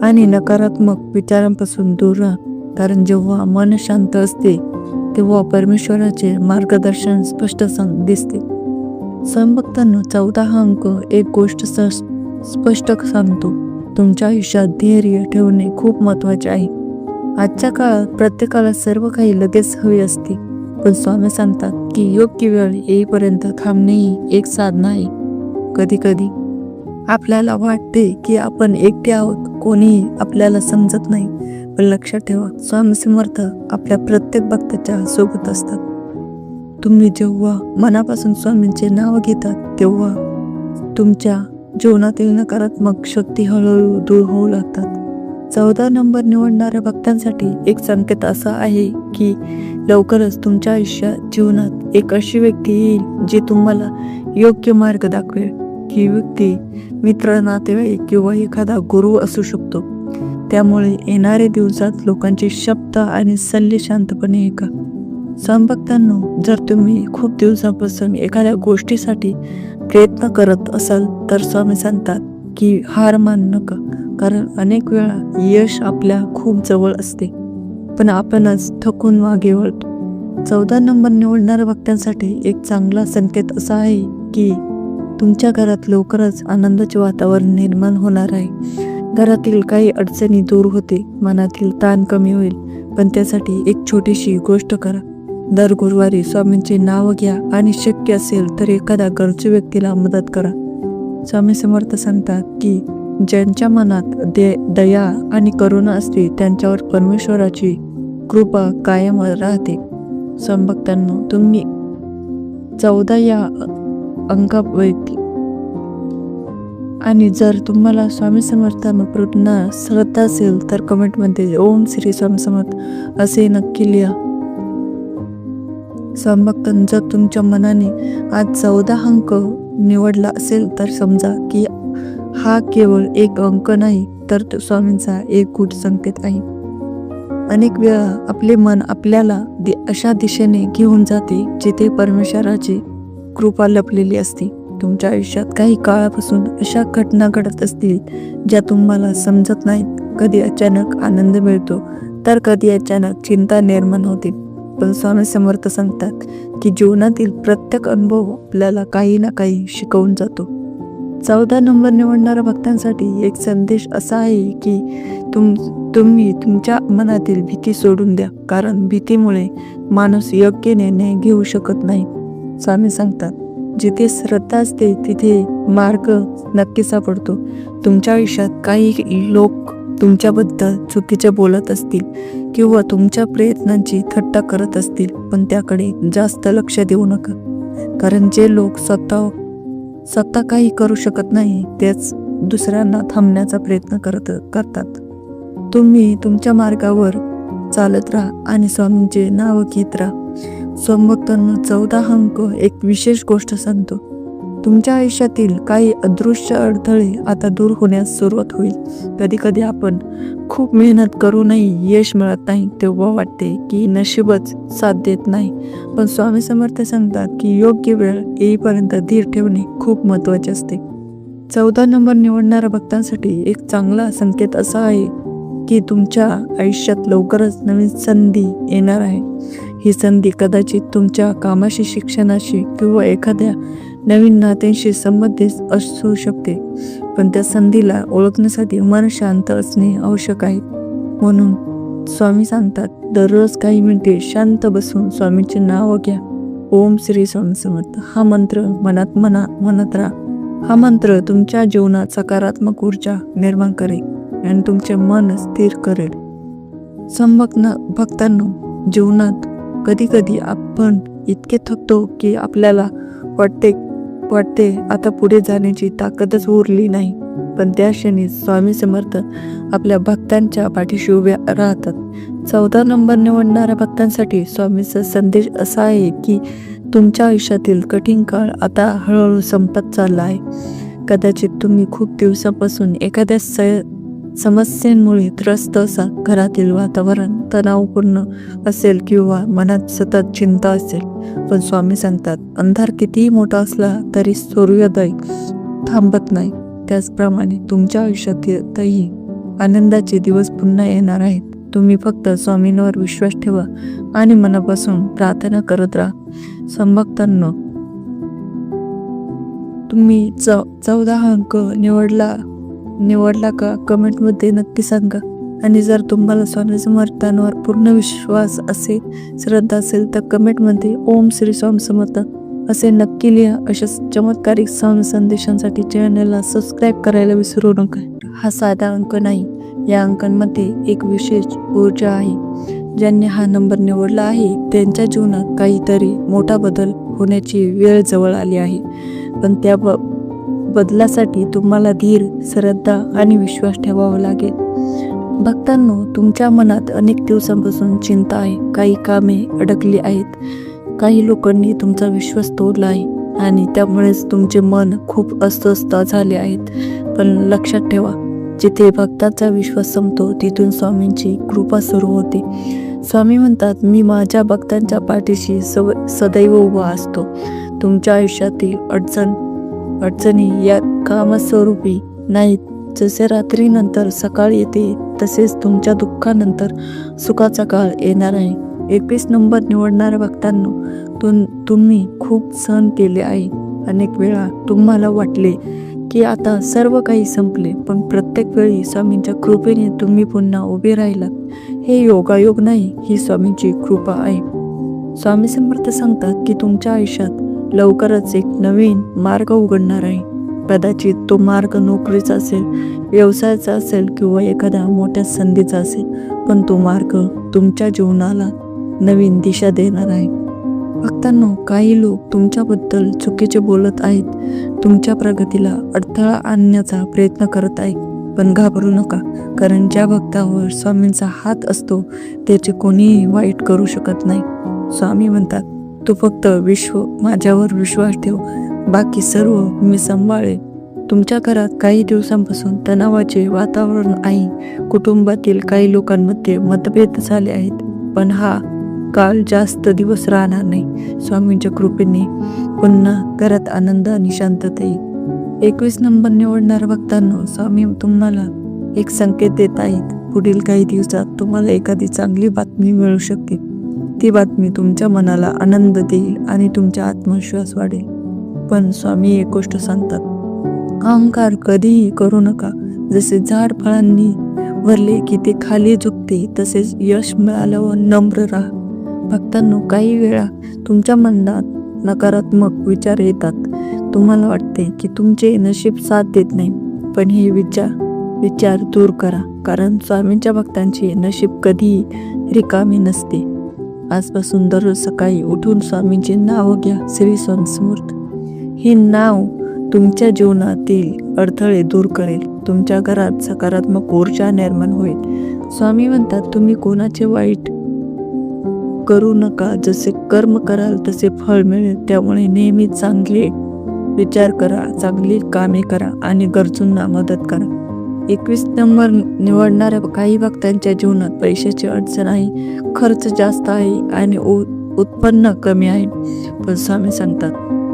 आणि नकारात्मक विचारांपासून दूर राहा. कारण जेव्हा मन शांत असते तेव्हा परमेश्वराचे मार्गदर्शन स्पष्ट दिसते. स्वामी भक्तांनो, 14 हा अंक एक गोष्ट स्पष्ट सांगतो. तुमच्या आयुष्यात धैर्य ठेवणे खूप महत्त्वाचे आहे. आजच्या काळात प्रत्येकाला सर्व काही लगेच हवे असते. पण स्वामी सांगतात की योग्य वेळ येईपर्यंत थांबणे ही एक साधना आहे. कधी कधी आपल्याला वाटते की आपण एकटे आहोत, कोणीही आपल्याला समजत नाही. पण लक्षात ठेवा, स्वामी समर्थ आपल्या प्रत्येक भक्ताच्या सोबत असतात. तुम्ही जेव्हा मनापासून स्वामींचे नाव घेतात तेव्हा तुमच्या जीवनातील नकारात्मक शक्ती हळूहळू दूर होऊ लागतात. 14 नंबर निवडणाऱ्या भक्तांसाठी एक संकेत असा आहे की लवकरच तुमच्या जीवनात एक अशी व्यक्ती येईल जी तुम्हाला योग्य मार्ग दाखवेल. ही व्यक्ती मित्र, नातेवाईक किंवा एखादा गुरु असू शकतो. त्यामुळे येणाऱ्या दिवसात लोकांचे शब्द आणि सल्ले शांतपणे ऐका. स्वामी भक्तांनो, जर तुम्ही खूप दिवसापासून एखाद्या गोष्टीसाठी प्रयत्न करत असाल तर स्वामी सांगतात की हार मानू नका, कारण अनेक वेळा यश आपल्या खूप जवळ असते, पण आपणच थकून मागे वळतो. 14 नंबर निवडणाऱ्या भक्तांसाठी एक चांगला संकेत असा आहे की तुमच्या घरात लवकरच आनंदाचे वातावरण निर्माण होणार आहे. घरातील काही अडचणी दूर होते, मनातील ताण कमी होईल. पण त्यासाठी एक छोटीशी गोष्ट करा. दर गुरुवारी स्वामींचे नाव घ्या आणि शक्य असेल तर एखाद्या गरजू व्यक्तीला मदत करा. स्वामी समर्थ सांगतात की ज्यांच्या मनात दया आणि करुणा असते त्यांच्यावर परमेश्वराची कृपा कायम राहते. समभक्तांनो, तुम्ही 14 या अंकापैकी आणि जर तुम्हाला स्वामी समर्थांना पूर्ण श्रद्धा असेल तर कमेंटमध्ये ओम श्री स्वामी समर्थ असे नक्की लिहा. समभक्तांनो, जर तुमच्या मनाने आज 14 अंक निवडला असेल तर समजा की हा केवळ एक अंक नाही तर तो स्वामींचा एक गूढ संकेत आहे. अनेक वेळा आपले मन आपल्याला अशा दिशेने घेऊन जाते जिथे परमेश्वराची कृपा लपलेली असते. तुमच्या आयुष्यात काही काळापासून अशा घटना घडत असतील ज्या तुम्हाला समजत नाहीत. कधी अचानक आनंद मिळतो तर कधी अचानक चिंता निर्माण होते. पण स्वामी समर्थ सांगतात की जीवनातील प्रत्येक अनुभव आपल्याला काही ना काही शिकवून जातो. 14 नंबर निवडणाऱ्या भक्तांसाठी एक संदेश असा आहे की तुम्ही तुमच्या मनातील भीती सोडून द्या, कारण भीतीमुळे माणूस योग्य निर्णय घेऊ शकत नाही. स्वामी सांगतात, जिथे श्रद्धा असते तिथे मार्ग नक्की सापडतो. तुमच्या आयुष्यात काही लोक तुमच्याबद्दल चुकीचे बोलत असतील किंवा तुमच्या प्रयत्नांची थट्टा करत असतील, पण त्याकडे जास्त लक्ष देऊ नका, कारण जे लोक स्वतः काही करू शकत नाही तेच दुसऱ्यांना थांबण्याचा प्रयत्न करतात. तुम्ही तुमच्या मार्गावर चालत राहा आणि स्वामींचे नाव घेत राहा. समभक्तांनो, 14 अंक एक विशेष गोष्ट सांगतो. तुमच्या आयुष्यातील काही अदृश्य अडथळे आता दूर होण्यास सुरुवात होईल. कधी कधी आपण खूप मेहनत करूनही यश मिळत नाही तेव्हा वाटते की नशीबच साथ देत नाही. पण स्वामी समर्थ सांगतात की योग्य वेळ येईपर्यंत धीर ठेवणे खूप महत्त्वाचे असते. 14 नंबर निवडणाऱ्या भक्तांसाठी एक चांगला संकेत असा आहे की तुमच्या आयुष्यात लवकरच नवीन संधी येणार आहे. ही संधी कदाचित तुमच्या कामाशी, शिक्षणाशी किंवा एखाद्या नवीन नात्यांशी संबंधित असू शकते. पण त्या संधीला ओळखण्यासाठी मन शांत असणे आवश्यक आहे. म्हणून स्वामी सांगतात, दररोज काही मिनिटे शांत बसून स्वामींचे नाव घ्या. ओम श्री स्वामी समर्थ हा मंत्र म्हणत राहा. हा मंत्र तुमच्या जीवनात सकारात्मक ऊर्जा निर्माण करेल आणि तुमचे मन स्थिर करेल. भक्तांनो, जीवनात कधी कधी आपण इतके थकतो की आपल्याला वाटते आता पुढे जाण्याची ताकदच उरली नाही. पण त्या क्षणी स्वामी समर्थ आपल्या भक्तांच्या पाठीशी उभे राहतात. 14 नंबर निवडणाऱ्या भक्तांसाठी स्वामीचा संदेश असा आहे की तुमच्या आयुष्यातील कठीण काळ आता हळूहळू संपत चालला आहे. कदाचित तुम्ही खूप दिवसापासून एखाद्या समस्यांमुळे त्रस्त असाल. घरातील वातावरण तणावपूर्ण असेल किंवा मनात सतत चिंता असेल. पण स्वामी सांगतात, अंधार कितीही मोठा असला तरी सूर्योदय थांबत नाही. त्याचप्रमाणे तुमच्या आयुष्यातही आनंदाचे दिवस पुन्हा येणार आहेत. तुम्ही फक्त स्वामींवर विश्वास ठेवा आणि मनापासून प्रार्थना करत राहा. समभक्तांनो, तुम्ही 14 अंक निवडला का कमेंटमध्ये नक्की सांगा. आणि जर तुम्हाला स्वामी समर्थांवर पूर्ण विश्वास असेल, श्रद्धा असेल तर कमेंटमध्ये ओम श्री स्वामी समर्थ असे नक्की लिहा. अशा चमत्कारिक स्वामी संदेशांसाठी चॅनलला सबस्क्राईब करायला विसरू नका. हा साधा अंक नाही, या अंकांमध्ये एक विशेष ऊर्जा आहे. ज्यांनी हा नंबर निवडला आहे त्यांच्या जीवनात काहीतरी मोठा बदल होण्याची वेळ जवळ आली आहे. पण त्या बदलासाठी तुम्हाला धीर, श्रद्धा आणि विश्वास ठेवावा लागेल. भक्तांनो, तुमच्या मनात अनेक दिवसांपासून चिंता आहे. काही कामे अडकली आहेत. काही लोकांनी तुमचा विश्वास तोडला आहे आणि त्यामुळेच तुमचे मन खूप अस्वस्थ झाले आहेत. पण लक्षात ठेवा, जिथे भक्ताचा विश्वास संपतो तिथून स्वामींची कृपा सुरू होते. स्वामी म्हणतात, मी माझ्या भक्तांच्या पाठीशी सदैव उभा असतो. तुमच्या आयुष्यातील अडचणी या कामस्वरूपी नाहीत. जसे रात्रीनंतर सकाळ येते तसेच तुमच्या दुःखानंतर सुखाचा काळ येणार आहे. 21 नंबर निवडणाऱ्या भक्तांनो, तुम्ही खूप सहन केले आहे. अनेक वेळा तुम्हाला वाटले की आता सर्व काही संपले, पण प्रत्येक वेळी स्वामींच्या कृपेने तुम्ही पुन्हा उभे राहिलात. हे योगायोग नाही, ही स्वामींची कृपा आहे. स्वामी समर्थ सांगतात की तुमच्या आयुष्यात लवकरच एक नवीन मार्ग उघडणार आहे. कदाचित तो मार्ग नोकरीचा असेल, व्यवसायाचा असेल किंवा एखाद्या मोठ्या संधीचा असेल, पण तो मार्ग तुमच्या जीवनाला नवीन दिशा देणार आहे. भक्तांनो, काही लोक तुमच्याबद्दल चुकीचे बोलत आहेत, तुमच्या प्रगतीला अडथळा आणण्याचा प्रयत्न करत आहेत. पण घाबरू नका, कारण ज्या भक्तावर स्वामींचा हात असतो त्याचे कोणीही वाईट करू शकत नाही. स्वामी म्हणतात, तू फक्त माझ्यावर विश्वास ठेव, बाकी सर्व मी सांभाळेन. तुमच्या घरात काही दिवसांपासून तणावाचे वातावरण आहे. कुटुंबातील काही लोकांमध्ये मतभेद झाले आहेत, पण हा काळ जास्त दिवस राहणार नाही. स्वामींच्या कृपेने पुन्हा घरात आनंद आणि शांतता येईल. 21 नंबर निवडणाऱ्या भक्तांनो, स्वामी तुम्हाला एक संकेत देत आहेत. पुढील काही दिवसात तुम्हाला एखादी चांगली बातमी मिळू शकते. ती बातमी तुमच्या मनाला आनंद देईल आणि तुमचा आत्मविश्वास वाढेल. पण स्वामी एक गोष्ट सांगतात, अहंकार कधीही करू नका. जसे झाड फळांनी भरले की ते खाली झुकते, तसेच यश मिळाल्यावर नम्र राहा. भक्तांनो, काही वेळा तुमच्या मनात नकारात्मक विचार येतात. तुम्हाला वाटते की तुमचे नशीब साथ देत नाही, पण हे विचार दूर करा, कारण स्वामींच्या भक्तांचे नशीब कधीही रिकामे नसते. आजपासून दररोज सकाळी उठून स्वामींचे नाव घ्या, श्री स्वामी समर्थ. हे नाव तुमच्या जीवनातील अडथळे दूर करेल. तुमच्या घरात सकारात्मक ऊर्जा निर्माण होईल. स्वामी म्हणतात, तुम्ही कोणाचे वाईट करू नका. जसे कर्म कराल तसे फळ मिळेल. त्यामुळे नेहमी चांगले विचार करा, चांगली कामे करा आणि गरजूंना मदत करा. 21 नंबर निवडणाऱ्या काही भक्तांच्या जीवनात पैशाची अडचण आहे, खर्च जास्त आहे आणि उत्पन्न कमी आहे. पण स्वामी सांगतात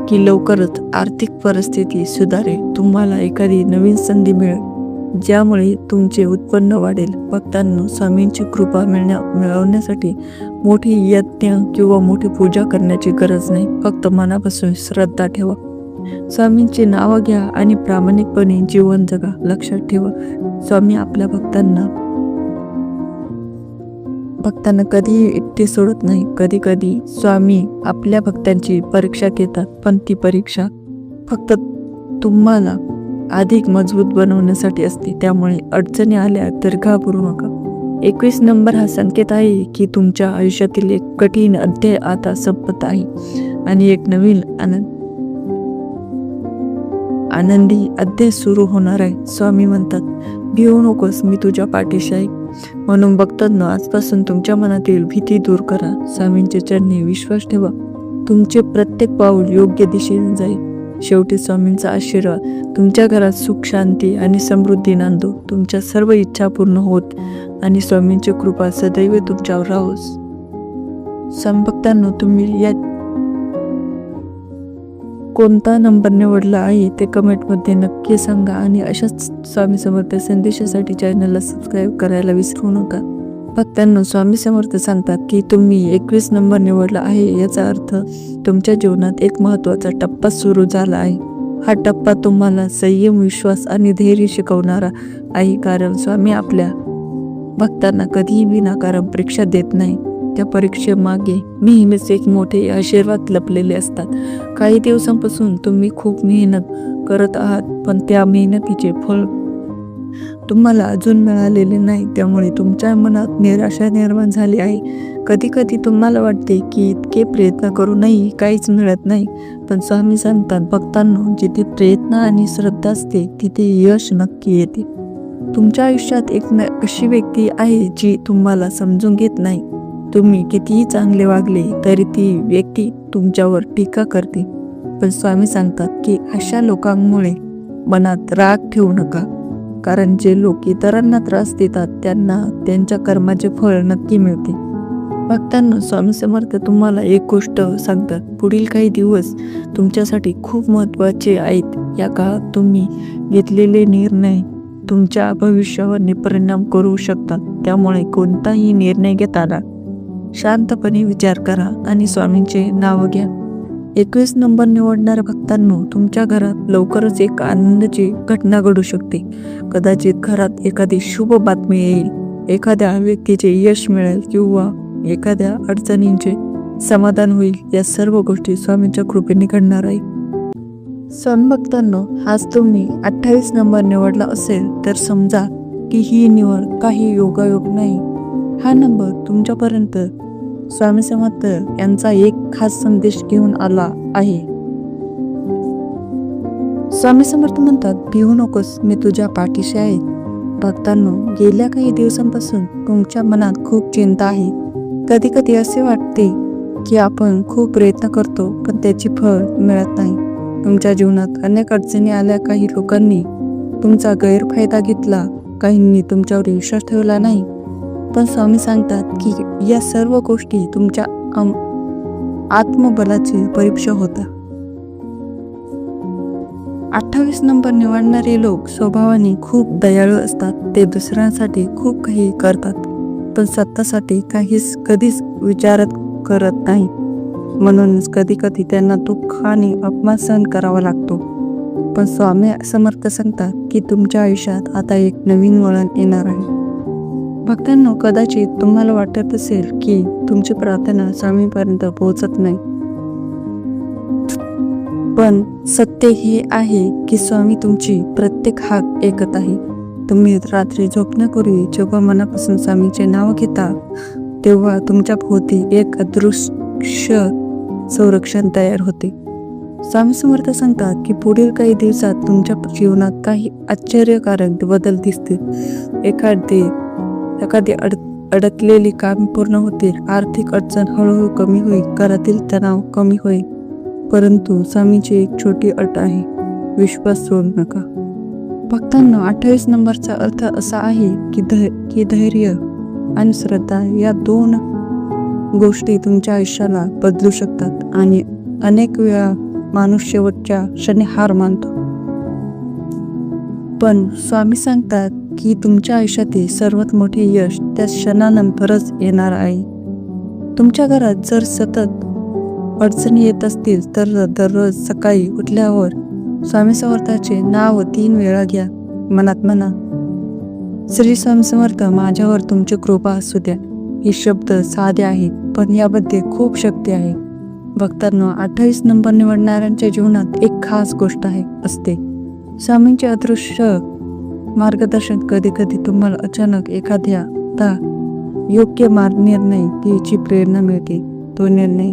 की लवकरच आर्थिक परिस्थिती सुधारेल. तुम्हाला एखादी नवीन संधी मिळेल, ज्यामुळे तुमचे उत्पन्न वाढेल. भक्तांनो, स्वामींची कृपा मिळवण्यासाठी मोठी यज्ञ किंवा मोठी पूजा करण्याची गरज नाही. फक्त मनापासून श्रद्धा ठेवा, स्वामींची नावं घ्या आणि प्रामाणिकपणे जीवन जगा. लक्षात ठेवा, स्वामी आपल्या भक्तांना कधीही एकटे सोडत नाही. कधी कधी स्वामी आपल्या भक्तांची परीक्षा घेतात, पण ती परीक्षा फक्त तुम्हाला अधिक मजबूत बनवण्यासाठी असते. त्यामुळे अडचणी आल्या तर घाबरू नका. 21 नंबर हा संकेत आहे की तुमच्या आयुष्यातील एक कठीण अध्याय आता संपत आहे आणि एक नवीन आनंदी अध्याय सुरू होणार आहे. स्वामी म्हणतात, भिवू नकोस, मी तुझ्या पाठीशी आहे. म्हणून भक्तांनो, आजपासून तुमच्या मनातील भीती दूर करा. स्वामींच्या चरणी विश्वास ठेवा. तुमचे प्रत्येक पाऊल योग्य दिशेने जाईल. शेवटी स्वामींचा आशीर्वाद तुमच्या घरात सुख, शांती आणि समृद्धी नांदो. तुमच्या सर्व इच्छा पूर्ण होत आणि स्वामींची कृपा सदैव तुमच्यावर राहोस. भक्तांनो, तुम्ही या कोणता नंबर निवडला आहे ते कमेंटमध्ये नक्की सांगा आणि अशाच स्वामी समर्थ संदेशासाठी चॅनलला सबस्क्राईब करायला विसरू नका. भक्तांनो, स्वामी समर्थ सांगतात की तुम्ही 21 नंबर निवडला आहे, याचा अर्थ तुमच्या जीवनात एक महत्त्वाचा टप्पा सुरू झाला आहे. हा टप्पा तुम्हाला संयम, विश्वास आणि धैर्य शिकवणारा आहे, कारण स्वामी आपल्या भक्तांना कधीही विनाकारण परीक्षा देत नाही. त्या परीक्षेमागे नेहमीच एक मोठे आशीर्वाद लपलेले असतात. काही दिवसांपासून तुम्ही खूप मेहनत करत आहात, पण त्या मेहनतीचे फळ तुम्हाला अजून मिळालेले नाही. त्यामुळे तुमच्या मनात निराशा निर्माण झाली आहे. कधी कधी तुम्हाला वाटते की इतके प्रयत्न करूनही काहीच मिळत नाही, पण स्वामी सांगतात, भक्तांनो, जिथे प्रयत्न आणि श्रद्धा असते तिथे यश नक्की येते. तुमच्या आयुष्यात एक अशी व्यक्ती आहे जी तुम्हाला समजून घेत नाही. तुम्ही कितीही चांगले वागले तरी ती व्यक्ती तुमच्यावर टीका करते. पण स्वामी सांगतात की अशा लोकांमुळे मनात राग ठेवू नका, कारण जे लोक इतरांना त्रास देतात त्यांना त्यांच्या कर्माचे फळ नक्की मिळते. भक्तांनो, स्वामी समर्थ तुम्हाला एक गोष्ट सांगतात, पुढील काही दिवस तुमच्यासाठी खूप महत्त्वाचे आहेत. या काळात तुम्ही घेतलेले निर्णय तुमच्या भविष्यावर परिणाम करू शकतात. त्यामुळे कोणताही निर्णय घेताना शांतपणे विचार करा आणि स्वामींचे नाव घ्या. 21 नंबर निवडणाऱ्या भक्तांनो, तुमच्या घरात लवकरच एक आनंदाची घटना घडू शकते. कदाचित घरात एखादी शुभ बातमी येईल, एखाद्या व्यक्तीचे यश मिळेल किंवा एखाद्या अडचणींचे समाधान होईल. या सर्व गोष्टी स्वामींच्या कृपेने घडणार आहे. स्वामी भक्तांनो, आज तुम्ही 28 नंबर निवडला असेल तर समजा की ही निवड काही योगायोग नाही. हा नंबर तुमच्यापर्यंत स्वामी समर्थ यांचा एक खास संदेश घेऊन आला आहे. स्वामी समर्थ म्हणतात, भिवू नकोस, मी तुझ्या पाठीशी आहे. भक्तांनो, गेल्या काही दिवसांपासून तुमच्या मनात खूप चिंता आहे. कधी कधी असे वाटते की आपण खूप प्रयत्न करतो पण त्याची फळ मिळत नाही. तुमच्या जीवनात अनेक अडचणी आल्या, काही लोकांनी तुमचा गैरफायदा घेतला, काहींनी तुमच्यावर विश्वास ठेवला नाही. पण स्वामी सांगतात की या सर्व गोष्टी तुमच्या आत्मबलाची परीक्षा होता. 28 नंबर निवडणारे लोक स्वभावाने खूप दयाळू असतात. ते दुसऱ्यांसाठी खूप काही करतात पण स्वतःसाठी कधीच विचारत करत नाही. म्हणूनच कधी कधी त्यांना दुःख आणि अपमान सहन करावा लागतो. पण स्वामी समर्थ सांगतात की तुमच्या आयुष्यात आता एक नवीन वळण येणार आहे. भक्तांनो, कदाचित तुम्हाला वाटत असेल की तुमची प्रार्थना स्वामीपर्यंत पोहोचत नाही, पण सत्य हे आहे की स्वामी तुमची प्रत्येक हाक ऐकत आहे. तुम्ही रात्री झोपण्यापूर्वी जेव्हा मनापासून स्वामीचे नाव घेता तेव्हा तुमच्या भोवती एक अदृश्य संरक्षण तयार होते. स्वामी समर्थ सांगतात की पुढील काही दिवसात तुमच्या जीवनात काही आश्चर्यकारक बदल दिसतील. एखादी अडकलेली काम पूर्ण होतील, आर्थिक अडचण हळूहळू कमी होईल, घरातील तणाव कमी होईल. परंतु स्वामीची एक छोटी अट आहे, विश्वास सोडू नका. भक्तांनो, 28 नंबरचा अर्थ असा आहे की धैर्य आणि श्रद्धा या दोन गोष्टी तुमच्या आयुष्याला बदलू शकतात. आणि अनेक वेळा माणूस शेवटच्या क्षणी हार मानतो, पण स्वामी सांगतात की तुमच्या आयुष्यातील सर्वात मोठे यश त्या क्षणानंतरच येणार आहे. तुमच्या घरात जर सतत अडचणी येत असतील तर दररोज सकाळी उठल्यावर स्वामी समर्थाचे नाव 3 वेळा घ्या. मनात म्हणा, श्री स्वामी समर्थ, माझ्यावर तुमची कृपा असू द्या. हे शब्द साधे आहेत पण यामध्ये खूप शक्ती आहे. भक्तांनो, 28 नंबर निवडणाऱ्यांच्या जीवनात एक खास गोष्ट असते, स्वामींचे अदृश्य मार्गदर्शन. कधी कधी तुम्हाला अचानक एखाद्या योग्य निर्णय घ्यायची प्रेरणा मिळते. तो निर्णय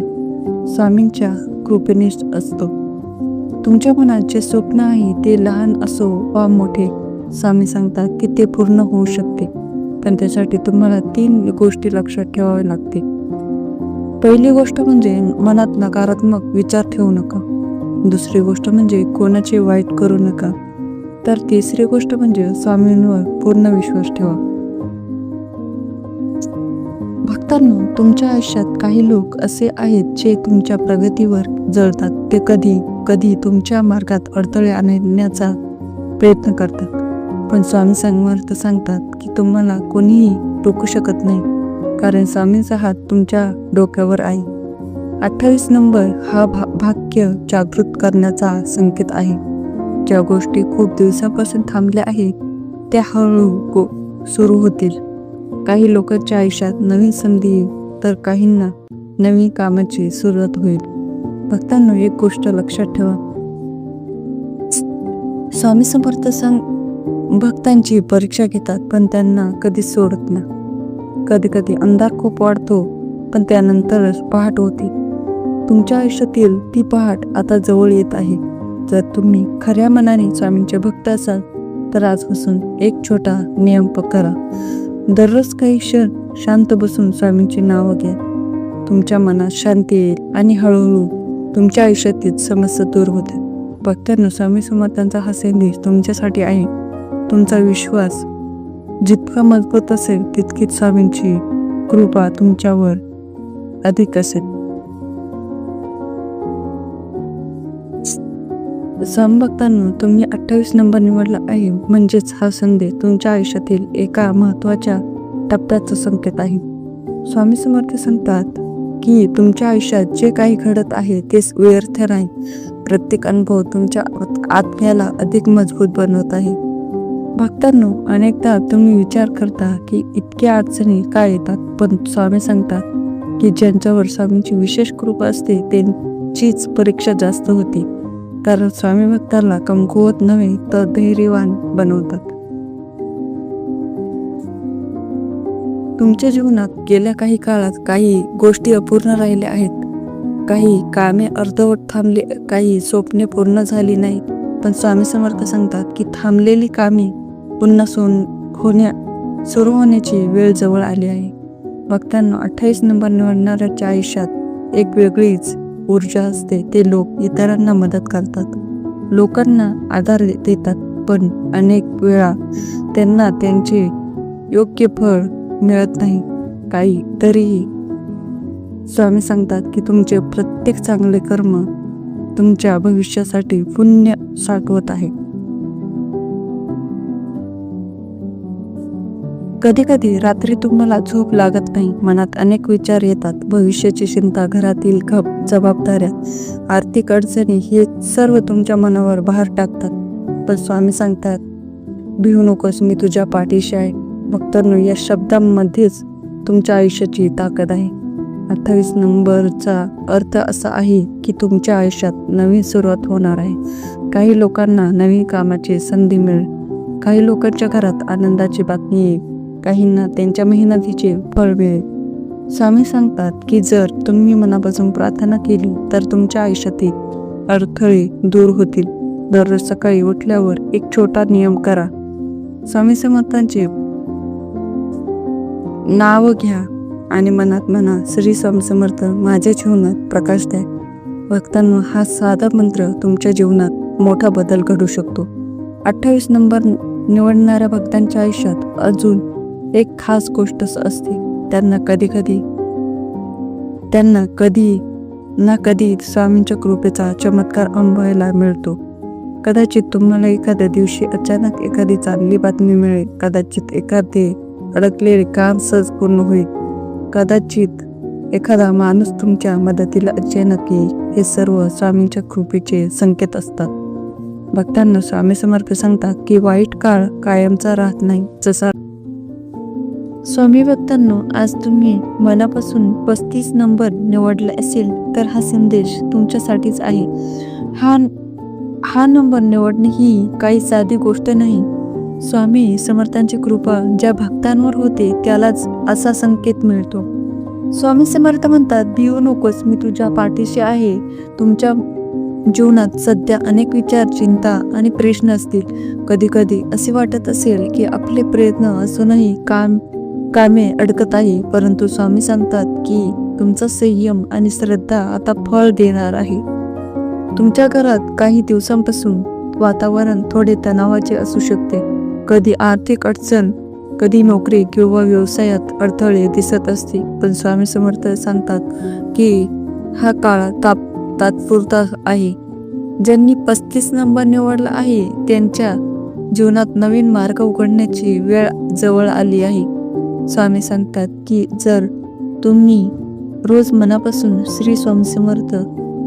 स्वामींच्या कृपेने असतो. तुमच्या मनात जे स्वप्न आहे ते लहान असो वा मोठे, स्वामी सांगतात की ते पूर्ण होऊ शकते. पण त्यासाठी तुम्हाला 3 गोष्टी लक्षात ठेवाव्या लागते. पहिली गोष्ट म्हणजे मनात नकारात्मक विचार ठेवू नका. दुसरी गोष्ट म्हणजे कोणाचे वाईट करू नका. तर तिसरी गोष्ट म्हणजे स्वामींवर पूर्ण विश्वास ठेवा. भक्तांनो, तुमच्या आयुष्यात काही लोक असे आहेत जे तुमच्या प्रगतीवर जळतात. ते कधी कधी तुमच्या मार्गात अडथळे आणण्याचा प्रयत्न करतात, पण स्वामी समर्थ सांगतात की तुम्हाला कोणीही रोखू शकत नाही, कारण स्वामींचा हात तुमच्या डोक्यावर आहे. 28 नंबर हा भाग्य जागृत करण्याचा संकेत आहे. ज्या गोष्टी खूप दिवसापासून थांबल्या आहेत त्या हळूहळू सुरू होतील. काही लोकांच्या आयुष्यात नवीन संधी तर काहींना नवीन कामाची सुरुवात होईल. भक्तांनो, एक गोष्ट लक्षात ठेवा, स्वामी समर्थ भक्तांची परीक्षा घेतात पण त्यांना कधीच सोडत नाही. कधी कधी अंधार खूप वाढतो पण त्यानंतरच पहाट होती. तुमच्या आयुष्यातील ती पहाट आता जवळ येत आहे. जर तुम्ही खऱ्या मनाने स्वामींचे भक्त असाल तर आजपासून एक छोटा नियम करा. दररोज काही क्षण शांत बसून स्वामींचे नाव घ्या. तुमच्या मनात शांती येईल आणि हळूहळू तुमच्या आयुष्यातील समस्या दूर होते. भक्तांनो, स्वामी समर्थांचा हा संदेश तुमच्यासाठी आहे. तुमचा विश्वास जितका मजबूत असेल तितकीच स्वामींची कृपा तुमच्यावर अधिक असेल. स्वामी भक्तांनो, तुम्ही 28 नंबर निवडला आहे म्हणजेच हा संदेश तुमच्या आयुष्यातील एका महत्त्वाच्या टप्प्याचा संकेत आहे. स्वामी समर्थ सांगतात की तुमच्या आयुष्यात जे काही घडत आहे ते व्यर्थ नाही. प्रत्येक अनुभव तुमच्या आत्म्याला अधिक मजबूत बनवत आहे. भक्तांनो, अनेकदा तुम्ही विचार करता की इतक्या अडचणी काय येतात, पण स्वामी सांगतात की ज्यांच्यावर स्वामींची विशेष कृपा असते त्यांचीच परीक्षा जास्त होती. कारण स्वामी भक्ताला कमकुवत नव्हे तर धैर्यवान बनवतात. तुमच्या जीवनात गेल्या काही काळात काही गोष्टी अपूर्ण राहिल्या आहेत. काही कामे अर्धवट थांबली, काही स्वप्ने पूर्ण झाली नाही. पण स्वामी समर्थ सांगतात की थांबलेली कामे पुन्हा सुरू होण्याची वेळ जवळ आली आहे. भक्तांना 28 नंबर निवडणाऱ्याच्या आयुष्यात एक वेगळीच ऊर्जा असते. ते लोक इतरांना मदत करतात, लोकांना आधार देतात, पण अनेक वेळा त्यांना त्यांचे योग्य फळ मिळत नाही. काही तरीही स्वामी सांगतात की तुमचे प्रत्येक चांगले कर्म तुमच्या भविष्यासाठी पुण्य साठवत आहे. कधी कधी रात्री तुम्हाला झोप लागत नाही. मनात अनेक विचार येतात. भविष्याची चिंता, घरातील जबाबदाऱ्या, आर्थिक अडचणी हे सर्व तुमच्या मनावर भार टाकतात. पण स्वामी सांगतात, भिवू नकोस, मी तुझ्या पाठीशी आहे. भक्तांनो, या शब्दांमध्येच तुमच्या आयुष्याची ताकद आहे. 28 नंबरचा अर्थ असा आहे की तुमच्या आयुष्यात नवीन सुरुवात होणार आहे. काही लोकांना नवीन कामाची संधी मिळेल, काही लोकांच्या घरात आनंदाची बातमी येईल, काहींना त्यांच्या मेहनतीचे फळ मिळेल. स्वामी सांगतात की जर तुम्ही मनापासून प्रार्थना केली तर तुमच्या आयुष्यातील अडथळे दूर होतील. दररोज सकाळी उठल्यावर एक छोटा नियम करा. स्वामी समर्थांचे नाव घ्या आणि मनात म्हणा, श्री स्वामी समर्थ माझ्या जीवनात प्रकाश द्या. भक्तांनो, हा साधा मंत्र तुमच्या जीवनात मोठा बदल घडू शकतो. 28 नंबर निवडणाऱ्या भक्तांच्या आयुष्यात अजून एक खास गोष्ट असते. त्यांना कधी ना कधी स्वामींच्या कृपेचा चमत्कार अनुभवायला मिळतो. कदाचित तुम्हाला एखाद्या दिवशी अचानक एखादी चांगली बातमी मिळेल, कदाचित एखादे अडकलेले काम सहज पूर्ण होईल, कदाचित एखादा माणूस तुमच्या मदतीला अचानक येईल. हे सर्व स्वामींच्या कृपेचे संकेत असतात. भक्तांना स्वामी समर्थ सांगतात की वाईट काळ कायमचा राहत नाही. जसा स्वामी भक्तांनो, आज तुम्ही मनापासून 35 नंबर निवडला असेल तर हा संदेश तुमच्यासाठीच आहे. हा नंबर निवडणे ही काही साधी गोष्ट नाही. स्वामी समर्थांची कृपा ज्या भक्तांवर होते त्यालाच असा संकेत मिळतो. स्वामी समर्थ म्हणतात, भिवू नकोस, मी तुझ्या पाठीशी आहे. तुमच्या जीवनात सध्या अनेक विचार, चिंता आणि प्रश्न असतील. कधी कधी असे वाटत असेल की आपले प्रयत्न असूनही कामे अडकत आहे. परंतु स्वामी सांगतात की तुमचा संयम आणि श्रद्धा आता फळ देणार आहे. तुमच्या घरात काही दिवसांपासून वातावरण थोडे तणावाचे असू शकते. कधी आर्थिक अडचण, कधी नोकरी किंवा व्यवसायात अडथळे दिसत असतील. पण स्वामी समर्थ सांगतात की हा काळ तात्पुरता आहे. ज्यांनी 35 नंबर निवडला आहे त्यांच्या जीवनात नवीन मार्ग उघडण्याची वेळ जवळ आली आहे. स्वामी सांगतात की जर तुम्ही रोज मनापासून श्री स्वामी समर्थ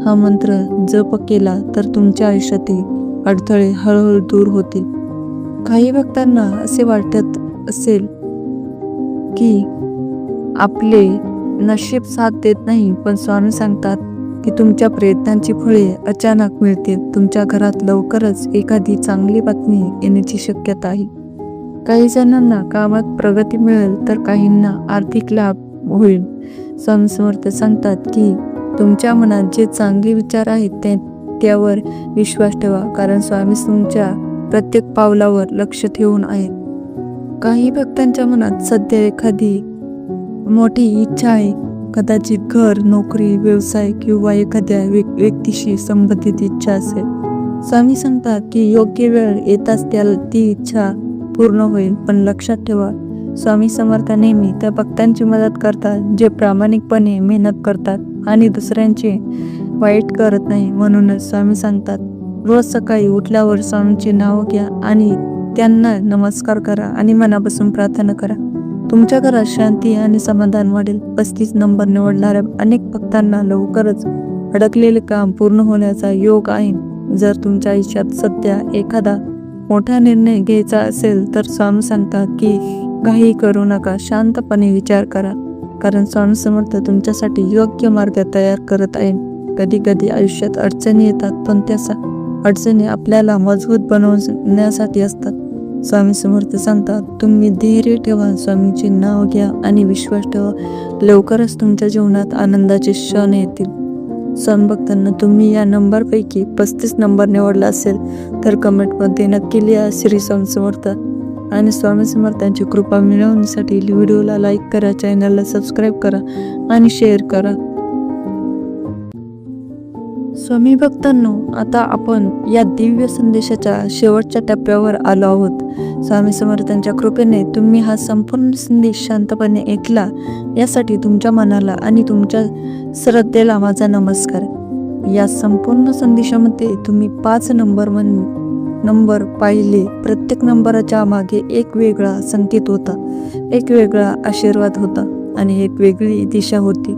हा मंत्र जप केला तर तुमच्या आयुष्यातील अडथळे हळूहळू दूर होतील. काही भक्तांना असे वाटत असेल की आपले नशीब साथ देत नाही, पण स्वामी सांगतात की तुमच्या प्रयत्नांची फळे अचानक मिळतील. तुमच्या घरात लवकरच एखादी चांगली बातमी येण्याची शक्यता आहे. काही जणांना कामात प्रगती मिळेल तर काहींना आर्थिक लाभ होईल. स्वामी समर्थ सांगतात की तुमच्या मनात जे चांगले विचार आहेत त्यावर विश्वास ठेवा, कारण स्वामी तुमच्या प्रत्येक पावलावर लक्ष ठेवून आहेत. काही भक्तांच्या मनात सध्या एखादी मोठी इच्छा आहे, कदाचित घर, नोकरी, व्यवसाय किंवा एखाद्या व्यक्तीशी संबंधित इच्छा असेल. स्वामी सांगतात की योग्य वेळ येताच ती इच्छा पूर्ण होईल. पण लक्षात ठेवा, स्वामी समर्थ नेहमी त्या भक्तांची मदत करतात जे प्रामाणिकपणे मेहनत करतात आणि दुसऱ्यांचे वाईट करत नाही. म्हणूनच स्वामी सांगतात, रोज सकाळी उठल्यावर स्वामींचे नाव घ्या आणि त्यांना नमस्कार करा आणि मनापासून प्रार्थना करा. तुमच्या घरात शांती आणि समाधान वाढेल. 35 नंबर निवडणाऱ्या अनेक भक्तांना लवकरच अडकलेले काम पूर्ण होण्याचा योग आहे. जर तुमच्या आयुष्यात सध्या एखादा मोठा निर्णय घ्यायचा असेल तर स्वामी सांगतात की घाई करू नका, शांतपणे विचार करा, कारण स्वामी समर्थ तुमच्यासाठी योग्य मार्ग तयार करत आहे. कधी कधी आयुष्यात अडचणी येतात, पण अडचणी आपल्याला मजबूत बनवण्यासाठी असतात. स्वामी समर्थ सांगतात, तुम्ही धैर्य ठेवा, स्वामींचे नाव घ्या आणि विश्वास ठेवा. लवकरच तुमच्या जीवनात आनंदाचे क्षण येतील. स्वामी भक्तांना, तुम्ही या नंबरपैकी 35 नंबर निवडला असेल तर कमेंटमध्ये नक्की लिहा श्री स्वामी समर्थ. आणि स्वामी समर्थांची कृपा मिळवण्यासाठी व्हिडिओला लाईक करा, चॅनलला सबस्क्राईब करा आणि शेअर करा. स्वामी भक्तांनो, आता आपण या दिव्य संदेशाच्या शेवटच्या टप्प्यावर आलो आहोत. स्वामी समर्थांच्या कृपेने तुम्ही हा संपूर्ण संदेश शांतपणे ऐकला, यासाठी तुमच्या मनाला आणि तुमच्या श्रद्धेला माझा नमस्कार. या संपूर्ण संदेशामध्ये तुम्ही 5 नंबर पाहिले. प्रत्येक नंबराच्या मागे एक वेगळा संकेत होता, एक वेगळा आशीर्वाद होता आणि एक वेगळी दिशा होती.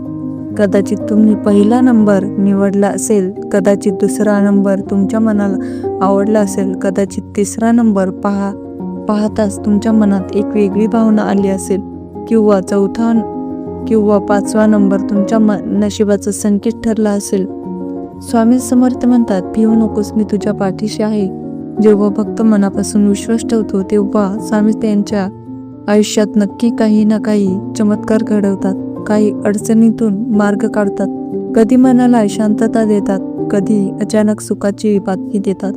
कदाचित तुम्ही पहिला नंबर निवडला असेल, कदाचित दुसरा नंबर तुमच्या मनाला आवडला असेल, कदाचित तिसरा नंबर पाहताच तुमच्या मनात एक वेगळी भावना आली असेल, किंवा चौथा किंवा 5वा नंबर तुमच्या नशिबाचा संकेत ठरला असेल. स्वामी समर्थ म्हणतात, भिवू नकोस, मी तुझ्या पाठीशी आहे. जेव्हा भक्त मनापासून विश्वास ठेवतो तेव्हा स्वामी त्यांच्या आयुष्यात नक्की काही ना काही चमत्कार घडवतात. काही अडचणीतून मार्ग काढतात, कधी मनाला शांतता देतात, कधी अचानक सुखाची बातमी देतात.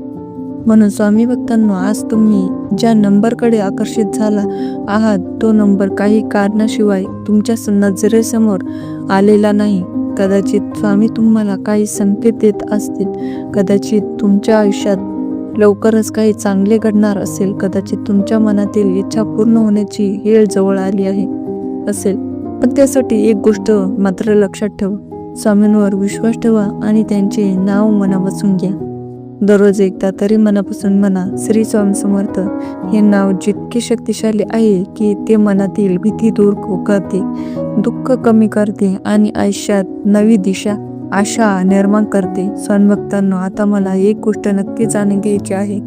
म्हणून स्वामी भक्तांनो, आज तुम्ही ज्या नंबरकडे आकर्षित झाला आहात तो नंबर काही कारणाशिवाय तुमच्या नजरेसमोर आलेला नाही. कदाचित स्वामी तुम्हाला काही संकेत देत असतील, कदाचित तुमच्या आयुष्यात लवकरच काही चांगले घडणार असेल, कदाचित तुमच्या मनातील इच्छा पूर्ण होण्याची वेळ जवळ आली असेल. पण त्यासाठी एक गोष्ट मात्र लक्षात ठेवा, स्वामींवर विश्वास ठेवा आणि त्यांचे नाव मनापासून घ्या. दररोज एकदा तरी मनापासून म्हणा, श्री स्वामी समर्थ. हे नाव जितके शक्तिशाली आहे की ते मनातील भीती दूर करते, दुःख कमी करते आणि आयुष्यात नवी दिशा, आशा निर्माण करते. स्वामी भक्तांनो, आता मला एक गोष्ट नक्की जाणून घ्यायची आहे,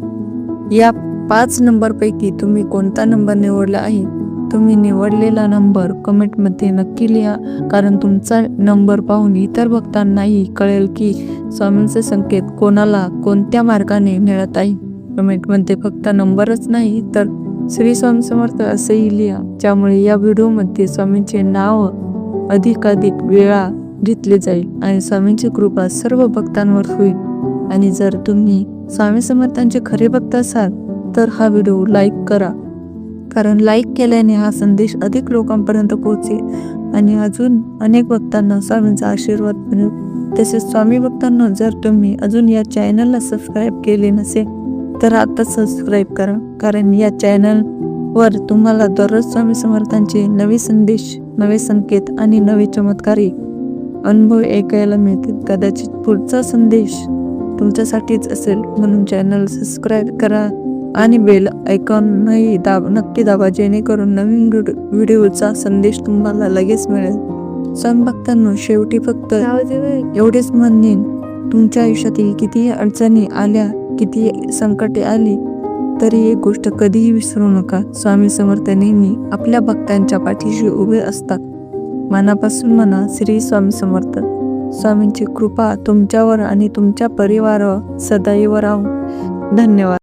या 5 नंबरपैकी तुम्ही कोणता नंबर निवडला आहे? तुम्ही निवडलेला नंबर कमेंटमध्ये नक्की लिहा, कारण तुमचा नंबर पाहून इतर भक्तांनाही कळेल की स्वामींचे संकेत कोणाला कोणत्या मार्गाने मिळत आहे. कमेंटमध्ये फक्त नंबरच नाही तर श्री स्वामी समर्थ असेही लिहा, ज्यामुळे या व्हिडिओमध्ये स्वामींचे नाव अधिकाधिक वेळा घेतले जाईल आणि स्वामींची कृपा सर्व भक्तांवर होईल. आणि जर तुम्ही स्वामी समर्थांचे खरे भक्त असाल तर हा व्हिडिओ लाईक करा, कारण लाईक केल्याने हा संदेश अधिक लोकांपर्यंत पोहोचेल आणि अजून अनेक भक्तांना स्वामींचा आशीर्वाद मिळेल. तसेच स्वामी भक्तांना, जर तुम्ही अजून या चॅनलला सबस्क्राईब केले नसेल तर आता सबस्क्राईब करा, कारण या चॅनलवर तुम्हाला दररोज स्वामी समर्थांचे नवे संदेश, नवे संकेत आणि नवे चमत्कारी अनुभव ऐकायला मिळतील. कदाचित पुढचा संदेश तुमच्यासाठीच असेल, म्हणून चॅनल सबस्क्राईब करा आणि बेल आयकॉनही नक्की दाबा, जेणेकरून नवीन व्हिडिओचा संदेश तुम्हाला लगेच मिळेल. स्वामी भक्तांनो, शेवटी फक्त एवढेच म्हणेन, तुमच्या आयुष्यातील कितीही अडचणी आल्या, किती संकटे आली तरी एक गोष्ट कधीही विसरू नका, स्वामी समर्थ नेहमी आपल्या भक्तांच्या पाठीशी उभे असतात. मनापासून म्हणा, श्री स्वामी समर्थ. स्वामींची कृपा तुमच्यावर आणि तुमच्या परिवारावर सदैव राहो. धन्यवाद.